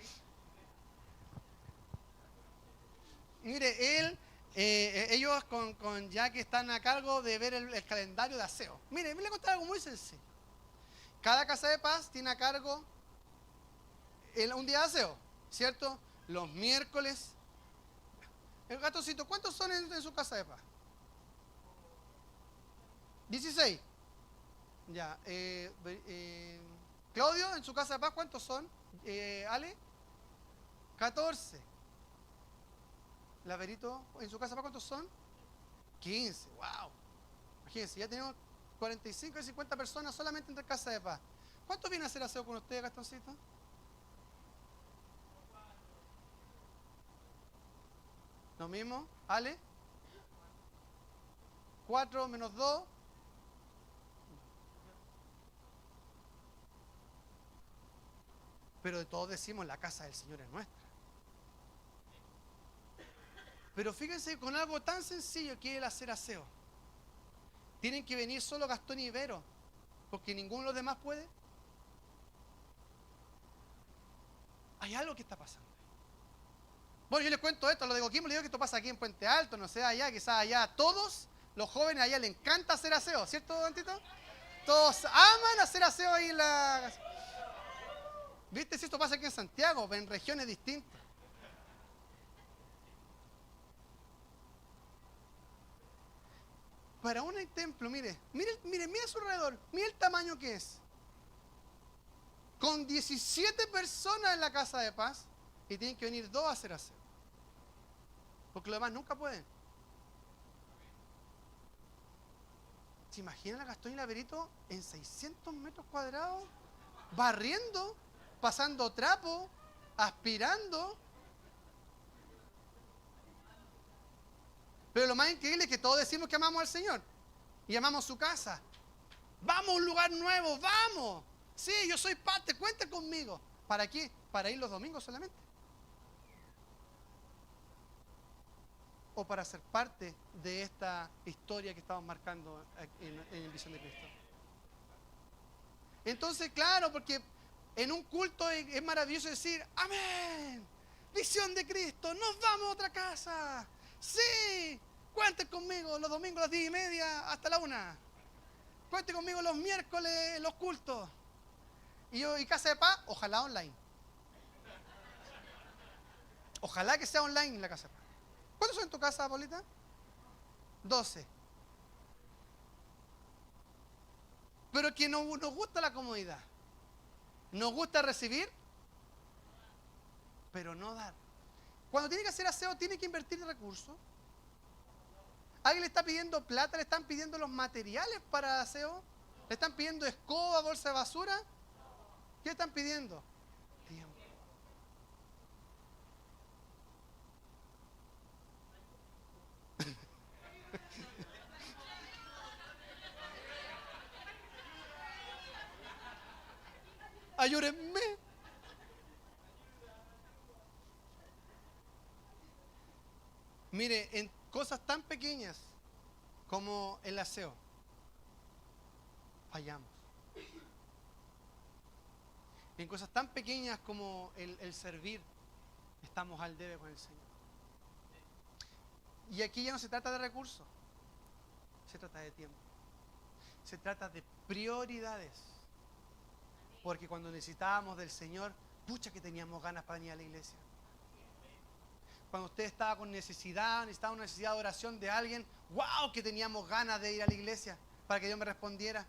Mire, ellos con Jack están a cargo de ver el calendario de aseo. Mire, me voy a contar algo muy sencillo. Cada casa de paz tiene a cargo un día de aseo, ¿cierto? Los miércoles. El Gatoncito, ¿cuántos son en su casa de paz? 16. Ya. Claudio, en su casa de paz, ¿cuántos son? Ale, 14. Laverito, en su casa de paz, ¿cuántos son? 15. Wow. Imagínense, ya tenemos 45 y 50 personas solamente entre casa de paz. ¿Cuántos vienen a hacer aseo con ustedes, Gastoncito? ¿Lo mismo? ¿Ale? 4 menos 2. Pero de todos decimos, la casa del Señor es nuestra. Pero fíjense con algo tan sencillo que es el hacer aseo. Tienen que venir solo Gastón y Ibero, porque ninguno de los demás puede. Hay algo que está pasando. Bueno, yo les cuento esto, lo de Coquimbo, les digo que esto pasa aquí en Puente Alto, no sé, allá, quizás allá a todos los jóvenes allá les encanta hacer aseo, ¿cierto, Dantito? Todos aman hacer aseo ahí en la... ¿Viste? Si esto pasa aquí en Santiago, en regiones distintas. Para un templo, mire a su alrededor, mire el tamaño que es. Con 17 personas en la casa de paz y tienen que venir 2 a hacer aseo. Porque los demás nunca pueden. ¿Se imaginan a Gastón y Laverito en 600 metros cuadrados? Barriendo, pasando trapo, aspirando. Pero lo más increíble es que todos decimos que amamos al Señor y amamos su casa. Vamos a un lugar nuevo, vamos. Sí, yo soy parte, cuente conmigo. ¿Para qué? ¿Para ir los domingos solamente? ¿O para ser parte de esta historia que estamos marcando en Visión de Cristo? Entonces, claro, porque en un culto es maravilloso decir, amén, Visión de Cristo, nos vamos a otra casa. Sí, cuente conmigo los domingos a las 10:30 hasta la 1. Cuente conmigo los miércoles los cultos. Y casa de paz, ojalá online. Ojalá que sea online la casa de paz. ¿Cuántos son en tu casa, Paulita? 12. Pero que nos gusta la comodidad. Nos gusta recibir, pero no dar. Cuando tiene que hacer aseo, tiene que invertir recursos. ¿Alguien le está pidiendo plata? ¿Le están pidiendo los materiales para aseo? ¿Le están pidiendo escoba, bolsa de basura? ¿Qué están pidiendo? Tiempo. Ayúdenme. Mire, en cosas tan pequeñas como el aseo, fallamos. En cosas tan pequeñas como el servir, estamos al debe con el Señor. Y aquí ya no se trata de recursos, se trata de tiempo. Se trata de prioridades. Porque cuando necesitábamos del Señor, pucha que teníamos ganas para venir a la iglesia. Cuando usted estaba con necesidad, necesitaba una necesidad de oración de alguien, wow, que teníamos ganas de ir a la iglesia para que Dios me respondiera.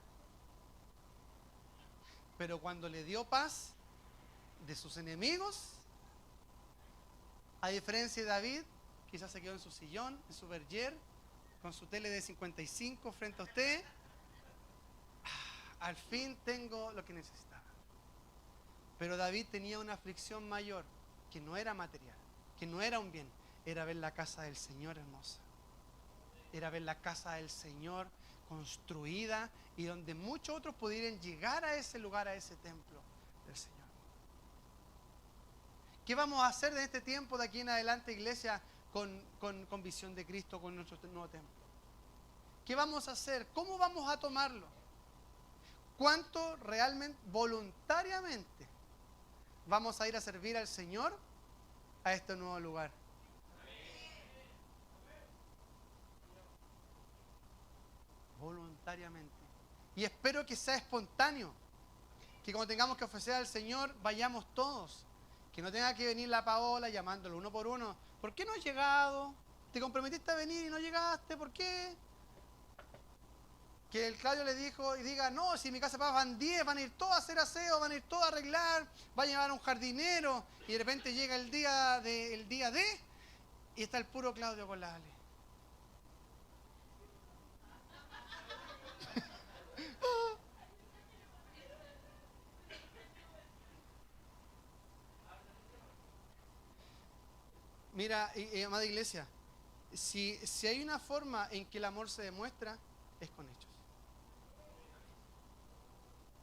Pero cuando le dio paz de sus enemigos, a diferencia de David, quizás se quedó en su sillón, en su berger, con su tele de 55 frente a usted. Al fin tengo lo que necesitaba. Pero David tenía una aflicción mayor, que no era material, que no era un bien, era ver la casa del Señor hermosa. Era ver la casa del Señor construida y donde muchos otros pudieran llegar a ese lugar, a ese templo del Señor. ¿Qué vamos a hacer de este tiempo de aquí en adelante, iglesia, con visión de Cristo, con nuestro nuevo templo? ¿Qué vamos a hacer? ¿Cómo vamos a tomarlo? ¿Cuánto realmente, voluntariamente, vamos a ir a servir al Señor a este nuevo lugar? Voluntariamente. Y espero que sea espontáneo. Que cuando tengamos que ofrecer al Señor, vayamos todos. Que no tenga que venir la Paola llamándolo uno por uno. ¿Por qué no has llegado? ¿Te comprometiste a venir y no llegaste? ¿Por qué? Que el Claudio le dijo y diga, no, si en mi casa van 10, van a ir todos a hacer aseo, van a ir todos a arreglar, van a llevar a un jardinero, y de repente llega el día de, y está el puro Claudio con la Ale. Mira, amada iglesia, si hay una forma en que el amor se demuestra, es con hechos.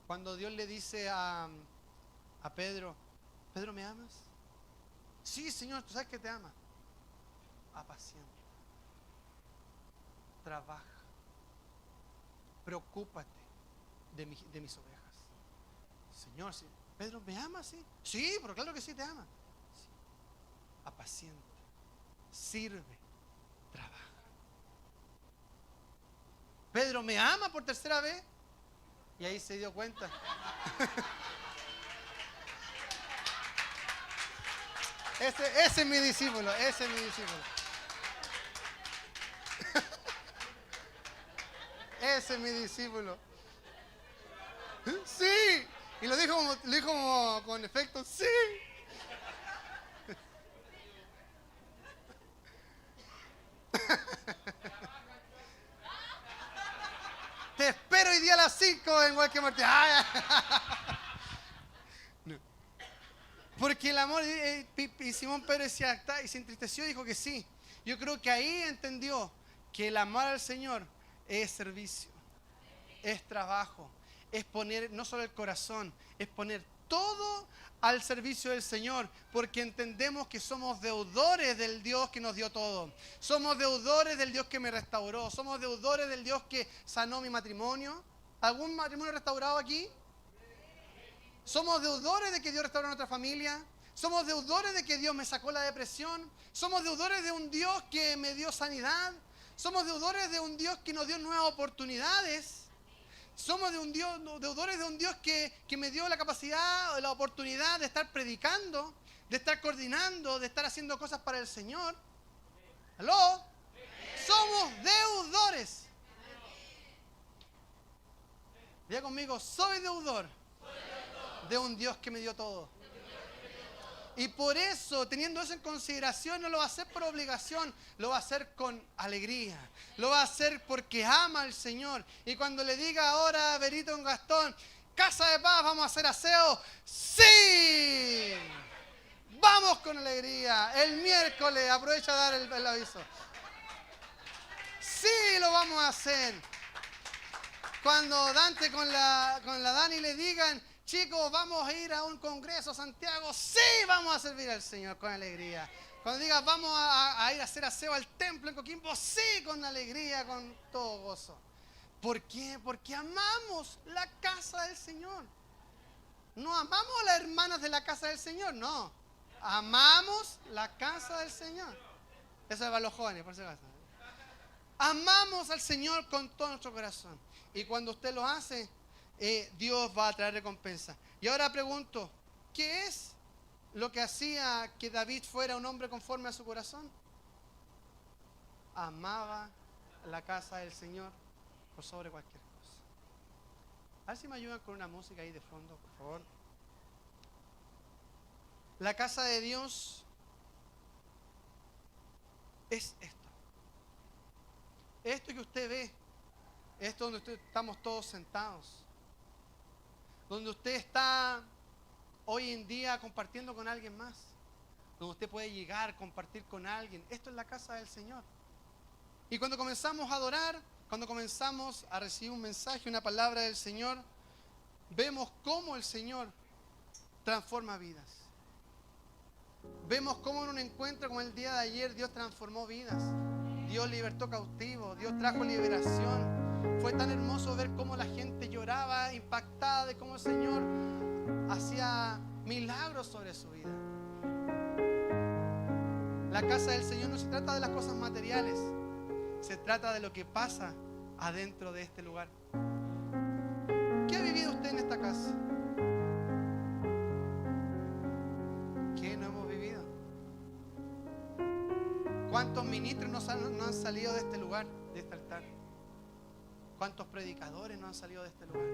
Cuando Dios le dice a Pedro, Pedro, ¿me amas? Sí, Señor, tú sabes que te ama. Apacienta, trabaja, preocúpate de mis ovejas. Señor, ¿sí? Pedro, ¿me ama? Sí, sí, pero claro que sí te ama. Sí. Apacienta, sirve, trabaja. Pedro, ¿me ama por tercera vez? Y ahí se dio cuenta. Ese es mi discípulo, ese es mi discípulo. Ese es mi discípulo. Sí. Y lo dijo como con efecto, sí. Te espero hoy día a las 5 en Walker Martínez. No. Porque el amor, y Simón Pedro decía, y se entristeció y dijo que sí. Yo creo que ahí entendió que el amar al Señor es servicio, es trabajo, es poner no solo el corazón, es poner todo al servicio del Señor, porque entendemos que somos deudores del Dios que nos dio todo. Somos deudores del Dios que me restauró. Somos deudores del Dios que sanó mi matrimonio. ¿Algún matrimonio restaurado aquí? Somos deudores de que Dios restauró nuestra familia. Somos deudores de que Dios me sacó la depresión. Somos deudores de un Dios que me dio sanidad. Somos deudores de un Dios que nos dio nuevas oportunidades. Somos deudores de un Dios que me dio la capacidad, la oportunidad de estar predicando, de estar coordinando, de estar haciendo cosas para el Señor. ¿Aló? Somos deudores. Diga conmigo, soy deudor de un Dios que me dio todo. Y por eso, teniendo eso en consideración, no lo va a hacer por obligación, lo va a hacer con alegría. Lo va a hacer porque ama al Señor. Y cuando le diga ahora a Berito en Gastón, Casa de Paz, vamos a hacer aseo. ¡Sí! Vamos con alegría. El miércoles, aprovecha a dar el aviso. Sí, lo vamos a hacer. Cuando Dante con la Dani le digan, chicos, vamos a ir a un congreso a Santiago. Sí, vamos a servir al Señor con alegría. Cuando digas, vamos a ir a hacer aseo al templo en Coquimbo. Sí, con alegría, con todo gozo. ¿Por qué? Porque amamos la casa del Señor. No amamos a las hermanas de la casa del Señor, no. Amamos la casa del Señor. Eso es para los jóvenes, por si acaso. Amamos al Señor con todo nuestro corazón. Y cuando usted lo hace, Dios va a traer recompensa. Y ahora pregunto, ¿qué es lo que hacía que David fuera un hombre conforme a su corazón? Amaba la casa del Señor por sobre cualquier cosa. A ver si me ayudan con una música ahí de fondo, por favor. La casa de Dios es esto. Esto que usted ve, esto donde estamos todos sentados, donde usted está hoy en día compartiendo con alguien más, donde usted puede llegar, compartir con alguien. Esto es la casa del Señor. Y cuando comenzamos a adorar, cuando comenzamos a recibir un mensaje, una palabra del Señor, vemos cómo el Señor transforma vidas. Vemos cómo en un encuentro como el día de ayer Dios transformó vidas. Dios libertó cautivos, Dios trajo liberación. Fue tan hermoso ver cómo la gente lloraba, impactada de cómo el Señor hacía milagros sobre su vida. La casa del Señor no se trata de las cosas materiales, se trata de lo que pasa adentro de este lugar. ¿Qué ha vivido usted en esta casa? ¿Qué no hemos vivido? ¿Cuántos ministros no han salido de este lugar, de este altar? ¿Cuántos predicadores no han salido de este lugar?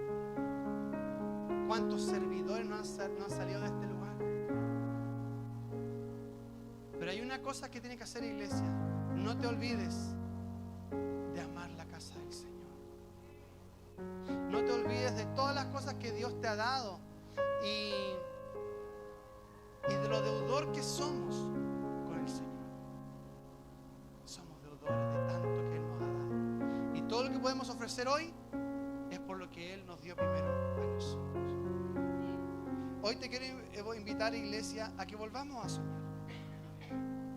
¿Cuántos servidores no han salido de este lugar? Pero hay una cosa que tiene que hacer, iglesia. No te olvides de amar la casa del Señor. No te olvides de todas las cosas que Dios te ha dado y de lo deudor que somos con el Señor. Somos deudores de tanto que Él nos ha dado. Y todo lo que podemos ofrecer hoy es por lo que Él nos dio primero a nosotros. Hoy te quiero invitar, iglesia, a que volvamos a soñar.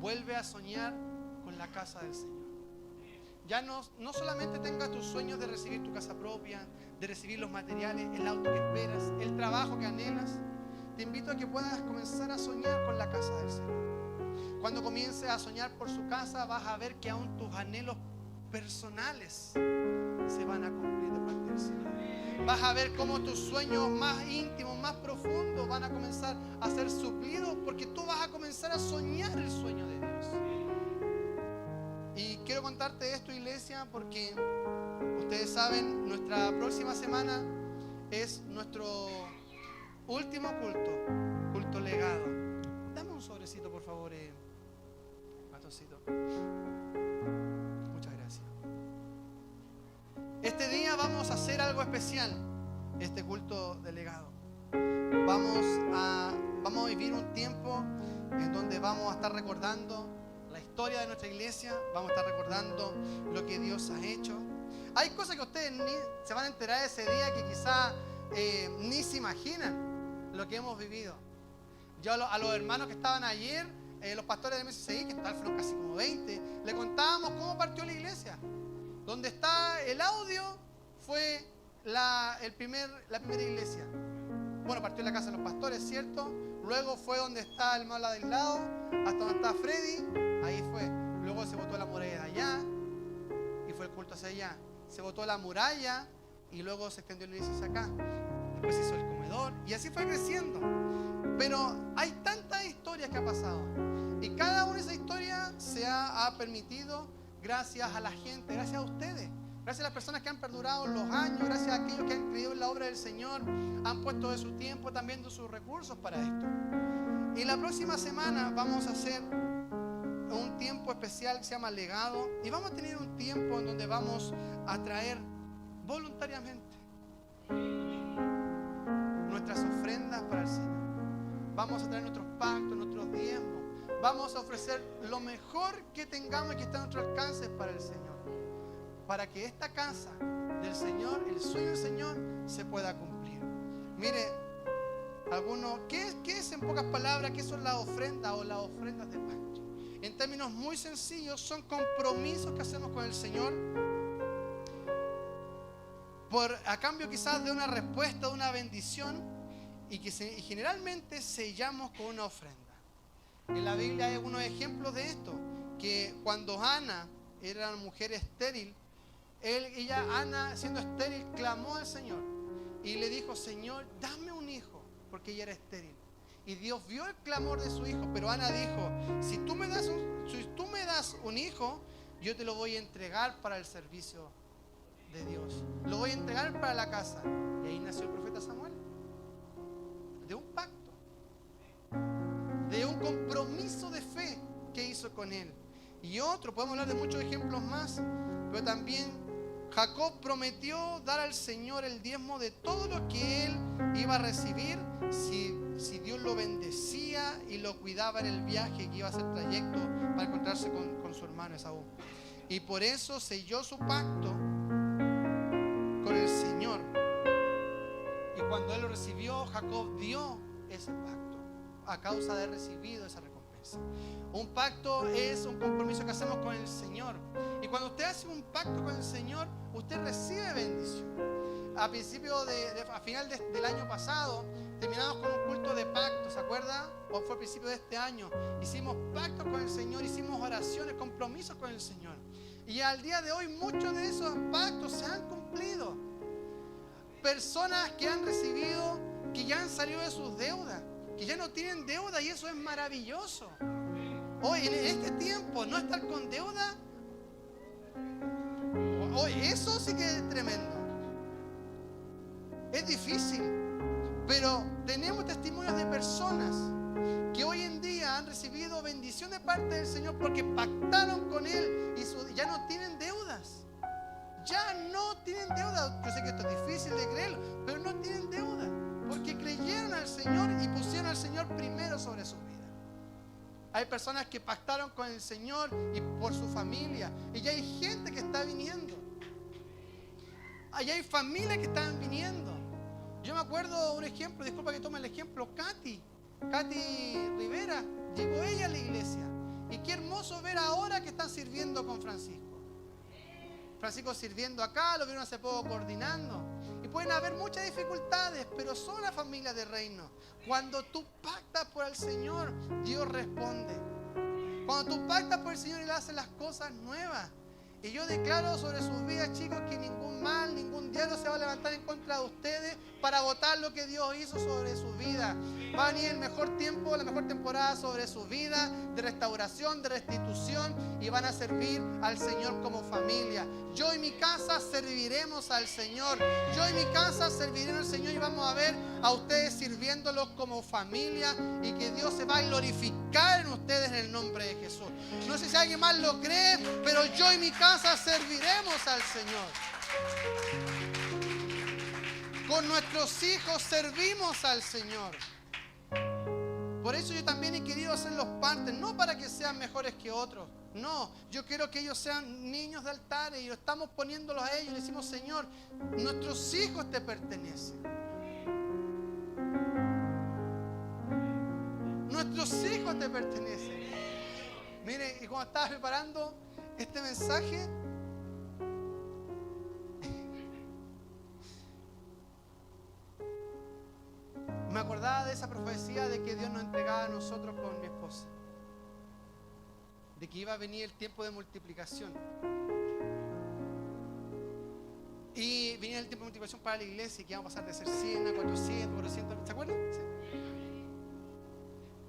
Vuelve a soñar con la casa del Señor. Ya no solamente tengas tus sueños de recibir tu casa propia, de recibir los materiales, el auto que esperas, el trabajo que anhelas. Te invito a que puedas comenzar a soñar con la casa del Señor. Cuando comiences a soñar por su casa, vas a ver que aún tus anhelos personales se van a cumplir de parte del Señor. Vas a ver cómo tus sueños más íntimos, más profundos van a comenzar a ser suplidos porque tú vas a comenzar a soñar el sueño de Dios. Y quiero contarte esto, iglesia, porque ustedes saben, nuestra próxima semana es nuestro último culto legado. Dame un sobrecito, por favor, Pastorcito. Muchas gracias. Este día vamos a hacer algo especial, este culto de legado. Vamos a vivir un tiempo en donde vamos a estar recordando la historia de nuestra iglesia, vamos a estar recordando lo que Dios ha hecho. Hay cosas que ustedes ni se van a enterar ese día que quizá ni se imaginan lo que hemos vivido. Yo a los hermanos que estaban ayer, los pastores de MSCI, que fueron casi como 20, le contábamos cómo partió la iglesia. Donde está el audio fue la primera iglesia. Bueno, partió en la casa de los pastores, ¿cierto? Luego fue donde está el mala del lado, hasta donde está Freddy, ahí fue. Luego se botó la muralla de allá y fue el culto hacia allá. Se botó la muralla y luego se extendió la iglesia hacia acá. Después se hizo el comedor y así fue creciendo. Pero hay tantas historias que ha pasado y cada una de esas historias se ha permitido gracias a la gente, gracias a ustedes, gracias a las personas que han perdurado los años, gracias a aquellos que han creído en la obra del Señor, han puesto de su tiempo, también de sus recursos para esto. Y la próxima semana vamos a hacer un tiempo especial que se llama Legado y vamos a tener un tiempo en donde vamos a traer voluntariamente nuestras ofrendas para el Señor. Vamos a traer nuestros pactos, nuestros diezmos. Vamos a ofrecer lo mejor que tengamos y que está a nuestro alcance para el Señor. Para que esta casa del Señor, el sueño del Señor, se pueda cumplir. Mire, ¿qué es en pocas palabras? ¿Qué son las ofrendas o las ofrendas de pacto? En términos muy sencillos, son compromisos que hacemos con el Señor a cambio quizás de una respuesta, de una bendición, y generalmente sellamos con una ofrenda. En la Biblia hay algunos ejemplos de esto, que cuando Ana era una mujer estéril, Ana siendo estéril clamó al Señor y le dijo: Señor, dame un hijo, porque ella era estéril. Y Dios vio el clamor de su hijo, pero Ana dijo: si tú me das un hijo, yo te lo voy a entregar para el servicio de Dios, lo voy a entregar para la casa. Y ahí nació el profeta Samuel, de un pacto, de un compromiso de fe que hizo con él. Y podemos hablar de muchos ejemplos más, pero también Jacob prometió dar al Señor el diezmo de todo lo que él iba a recibir si Dios lo bendecía y lo cuidaba en el viaje que iba a hacer trayecto para encontrarse con su hermano Esaú. Y por eso selló su pacto con el Señor. Y cuando él lo recibió, Jacob dio ese pacto a causa de haber recibido esa recompensa. Un pacto es un compromiso que hacemos con el Señor. Y cuando usted hace un pacto con el Señor, usted recibe bendición. A final del año pasado, terminamos con un culto de pacto, ¿se acuerda? O fue a principio de este año. Hicimos pactos con el Señor, hicimos oraciones, compromisos con el Señor. Y al día de hoy muchos de esos pactos se han cumplido. Personas que han recibido, que ya han salido de sus deudas, que ya no tienen deuda, y eso es maravilloso. Hoy en este tiempo no estar con deuda, hoy eso sí que es tremendo. Es difícil, pero tenemos testimonios de personas que hoy en día han recibido bendición de parte del Señor porque pactaron con Él y ya no tienen deudas. Ya no tienen deuda. Yo sé que esto es difícil de creerlo, pero no tienen deuda porque creyeron al Señor y pusieron al Señor primero sobre su vida. Hay personas que pactaron con el Señor y por su familia, y ya hay gente que está viniendo. Allá hay familias que están viniendo. Yo me acuerdo un ejemplo, disculpa que tome el ejemplo, Katy Rivera, llegó ella a la iglesia. Y qué hermoso ver ahora que están sirviendo con Francisco. Francisco sirviendo acá, lo vieron hace poco coordinando. Y pueden haber muchas dificultades, pero son la familia del reino. Cuando tú pactas por el Señor, Dios responde. Cuando tú pactas por el Señor, Él hace las cosas nuevas. Y yo declaro sobre sus vidas, chicos, que ningún mal, ningún diablo se va a levantar en contra de ustedes para botar lo que Dios hizo sobre su vida. Va a venir el mejor tiempo, la mejor temporada sobre su vida, de restauración, de restitución, y van a servir al Señor como familia. Yo y mi casa serviremos al Señor. Yo y mi casa serviremos al Señor, y vamos a ver a ustedes sirviéndolos como familia, y que Dios se va a glorificar en ustedes en el nombre de Jesús. No sé si alguien más lo cree, pero yo y mi casa serviremos al Señor. Con nuestros hijos servimos al Señor. Por eso yo también he querido hacerlos parte, no para que sean mejores que otros. No, yo quiero que ellos sean niños de altares, y lo estamos poniéndolos a ellos. Le decimos: Señor, nuestros hijos te pertenecen. Nuestros hijos te pertenecen. Mire, y cuando estaba preparando este mensaje, me acordaba de esa profecía de que Dios nos entregaba a nosotros con mi esposa, de que iba a venir el tiempo de multiplicación. Y venía el tiempo de multiplicación para la iglesia, y que íbamos a pasar de ser 100 a 400, ¿se acuerdan? ¿Sí?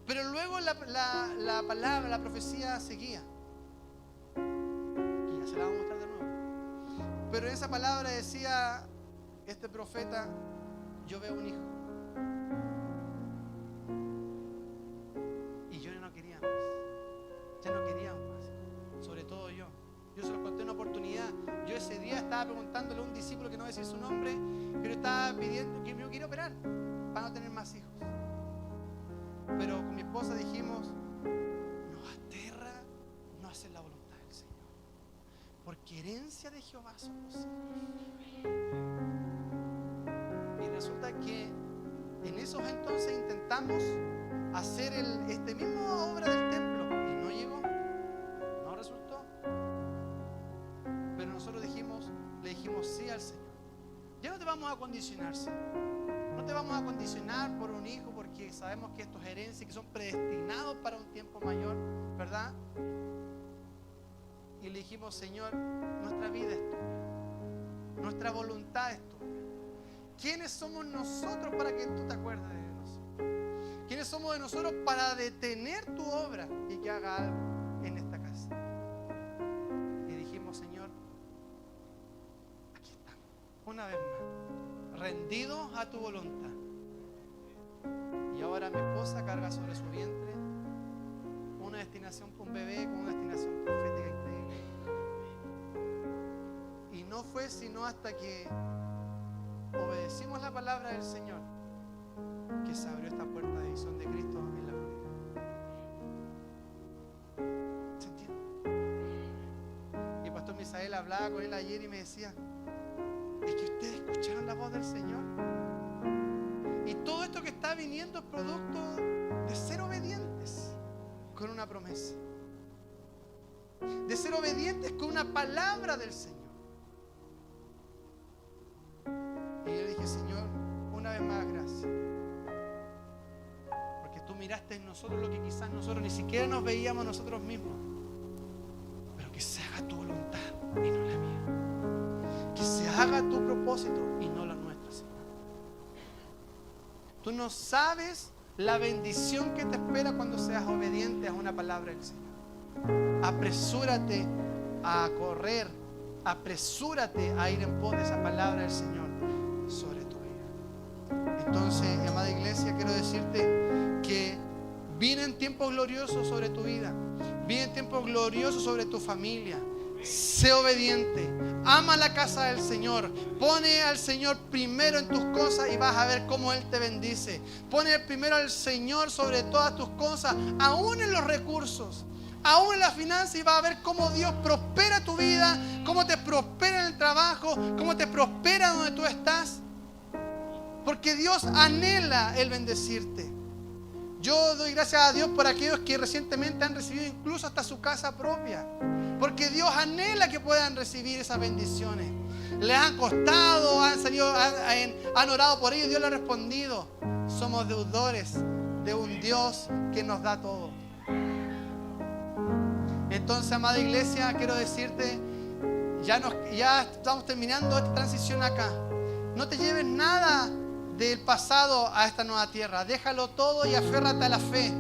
Pero luego la palabra, la profecía seguía. Y ya se la vamos a mostrar de nuevo. Pero en esa palabra decía este profeta: yo veo un hijo. Y yo no quería más. Ya no quería más. Sobre todo yo. Yo se los conté una oportunidad. Yo ese día estaba preguntándole a un discípulo, que no voy a decir su nombre, pero estaba pidiendo que me quiera operar. para no tener más hijos. Pero con mi esposa dijimos, nos aterra no hacer la voluntad del Señor, porque herencia de Jehová son los hijos. Y resulta que en esos entonces intentamos hacer este mismo obra del templo y no llegó, no resultó. Pero nosotros le dijimos sí al Señor. Ya no te vamos a condicionar, Señor. No te vamos a condicionar por un hijo, porque sabemos que estos herencias que son predestinados para un tiempo mayor, ¿verdad? Y le dijimos, Señor, nuestra vida es tuya, nuestra voluntad es tuya. ¿Quiénes somos nosotros para que tú te acuerdes de nosotros? ¿Quiénes somos de nosotros para detener tu obra y que haga algo en esta casa? Y dijimos, Señor, aquí estamos, una vez más, rendidos a tu voluntad. Y ahora mi esposa carga sobre su vientre una destinación, un bebé con una destinación profética increíble. Y no fue sino hasta que obedecimos la palabra del Señor que se abrió esta puerta de visión de Cristo en la Florida. ¿Se entiende? Y el pastor Misael hablaba con él ayer y me decía, es que ustedes escucharon la voz del Señor. Y todo esto que está viniendo es producto de ser obedientes con una promesa, de ser obedientes con una palabra del Señor. Y yo dije, Señor, una vez más gracias, porque tú miraste en nosotros lo que quizás nosotros ni siquiera nos veíamos nosotros mismos. Pero que se haga tu voluntad y no la mía, que se haga tu propósito y no la nuestra, Señor. Tú no sabes la bendición que te espera cuando seas obediente a una palabra del Señor. Apresúrate a correr, apresúrate a ir en pos de esa palabra del Señor sobre tu vida. Entonces, amada iglesia, quiero decirte que vienen tiempos gloriosos sobre tu vida, vienen tiempos gloriosos sobre tu familia. Sé obediente, ama la casa del Señor, pone al Señor primero en tus cosas y vas a ver cómo Él te bendice. Pone primero al Señor sobre todas tus cosas, aún en los recursos, aún en la finanza, y vas a ver cómo Dios prospera tu vida, cómo te prospera en el trabajo, cómo te prospera donde tú estás, porque Dios anhela el bendecirte. Yo doy gracias a Dios por aquellos que recientemente han recibido incluso hasta su casa propia, porque Dios anhela que puedan recibir esas bendiciones. Les han costado, han orado por ellos, Dios les ha respondido. Somos deudores de un Dios que nos da todo. Entonces, amada iglesia, quiero decirte, ya estamos terminando esta transición acá. No te lleves nada del pasado a esta nueva tierra. Déjalo todo y aférrate a la fe.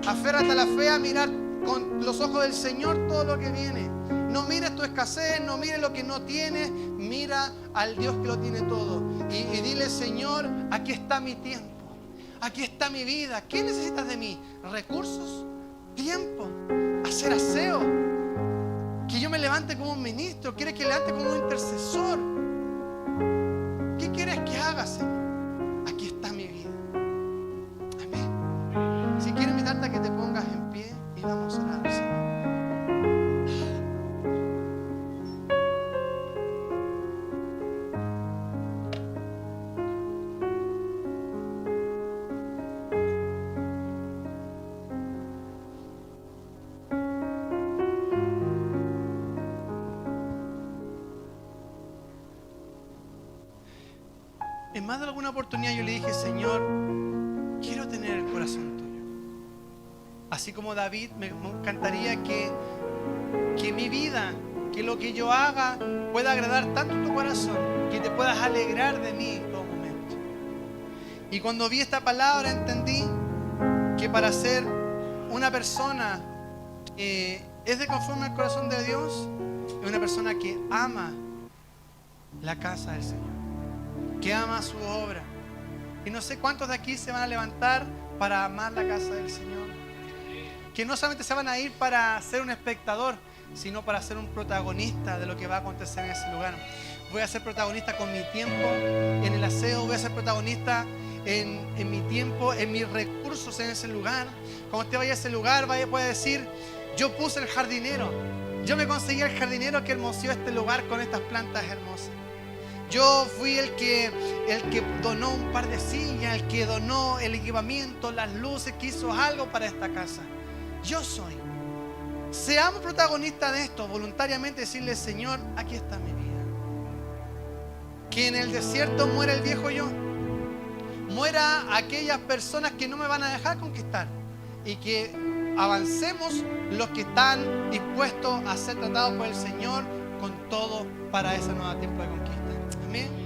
Aférrate a la fe, a mirar con los ojos del Señor todo lo que viene. No mires tu escasez, no mires lo que no tienes, mira al Dios que lo tiene todo. Y dile, Señor, aquí está mi tiempo, aquí está mi vida. ¿Qué necesitas de mí? ¿Recursos? ¿Tiempo? ¿Hacer aseo? ¿Que yo me levante como un ministro? ¿Quieres que levante como un intercesor? ¿Qué quieres que haga, Señor? Aquí está mi vida. Amén. Si quiero invitarte a que te pongas en pie y vamos a orar al Señor. En más de alguna oportunidad yo le dije, Señor, quiero tener el corazón tuyo. Así como David, me encantaría que mi vida, que lo que yo haga pueda agradar tanto tu corazón, que te puedas alegrar de mí en todo momento. Y cuando vi esta palabra entendí que para ser una persona que es de conforme al corazón de Dios, es una persona que ama la casa del Señor, que ama su obra. Y no sé cuántos de aquí se van a levantar para amar la casa del Señor, que no solamente se van a ir para ser un espectador, sino para ser un protagonista de lo que va a acontecer en ese lugar. Voy a ser protagonista con mi tiempo en el aseo, voy a ser protagonista en mi tiempo, en mis recursos en ese lugar. Cuando usted vaya a ese lugar, puede decir: yo puse el jardinero, yo me conseguí el jardinero que hermoseó este lugar con estas plantas hermosas. Yo fui el que donó un par de sillas, el que donó el equipamiento, las luces, que hizo algo para esta casa. Yo soy. Seamos protagonistas de esto, voluntariamente decirle: Señor, aquí está mi vida. Que en el desierto muera el viejo yo, muera aquellas personas que no me van a dejar conquistar, y que avancemos los que están dispuestos a ser tratados por el Señor con todo para ese nuevo tiempo de conquista. Amén.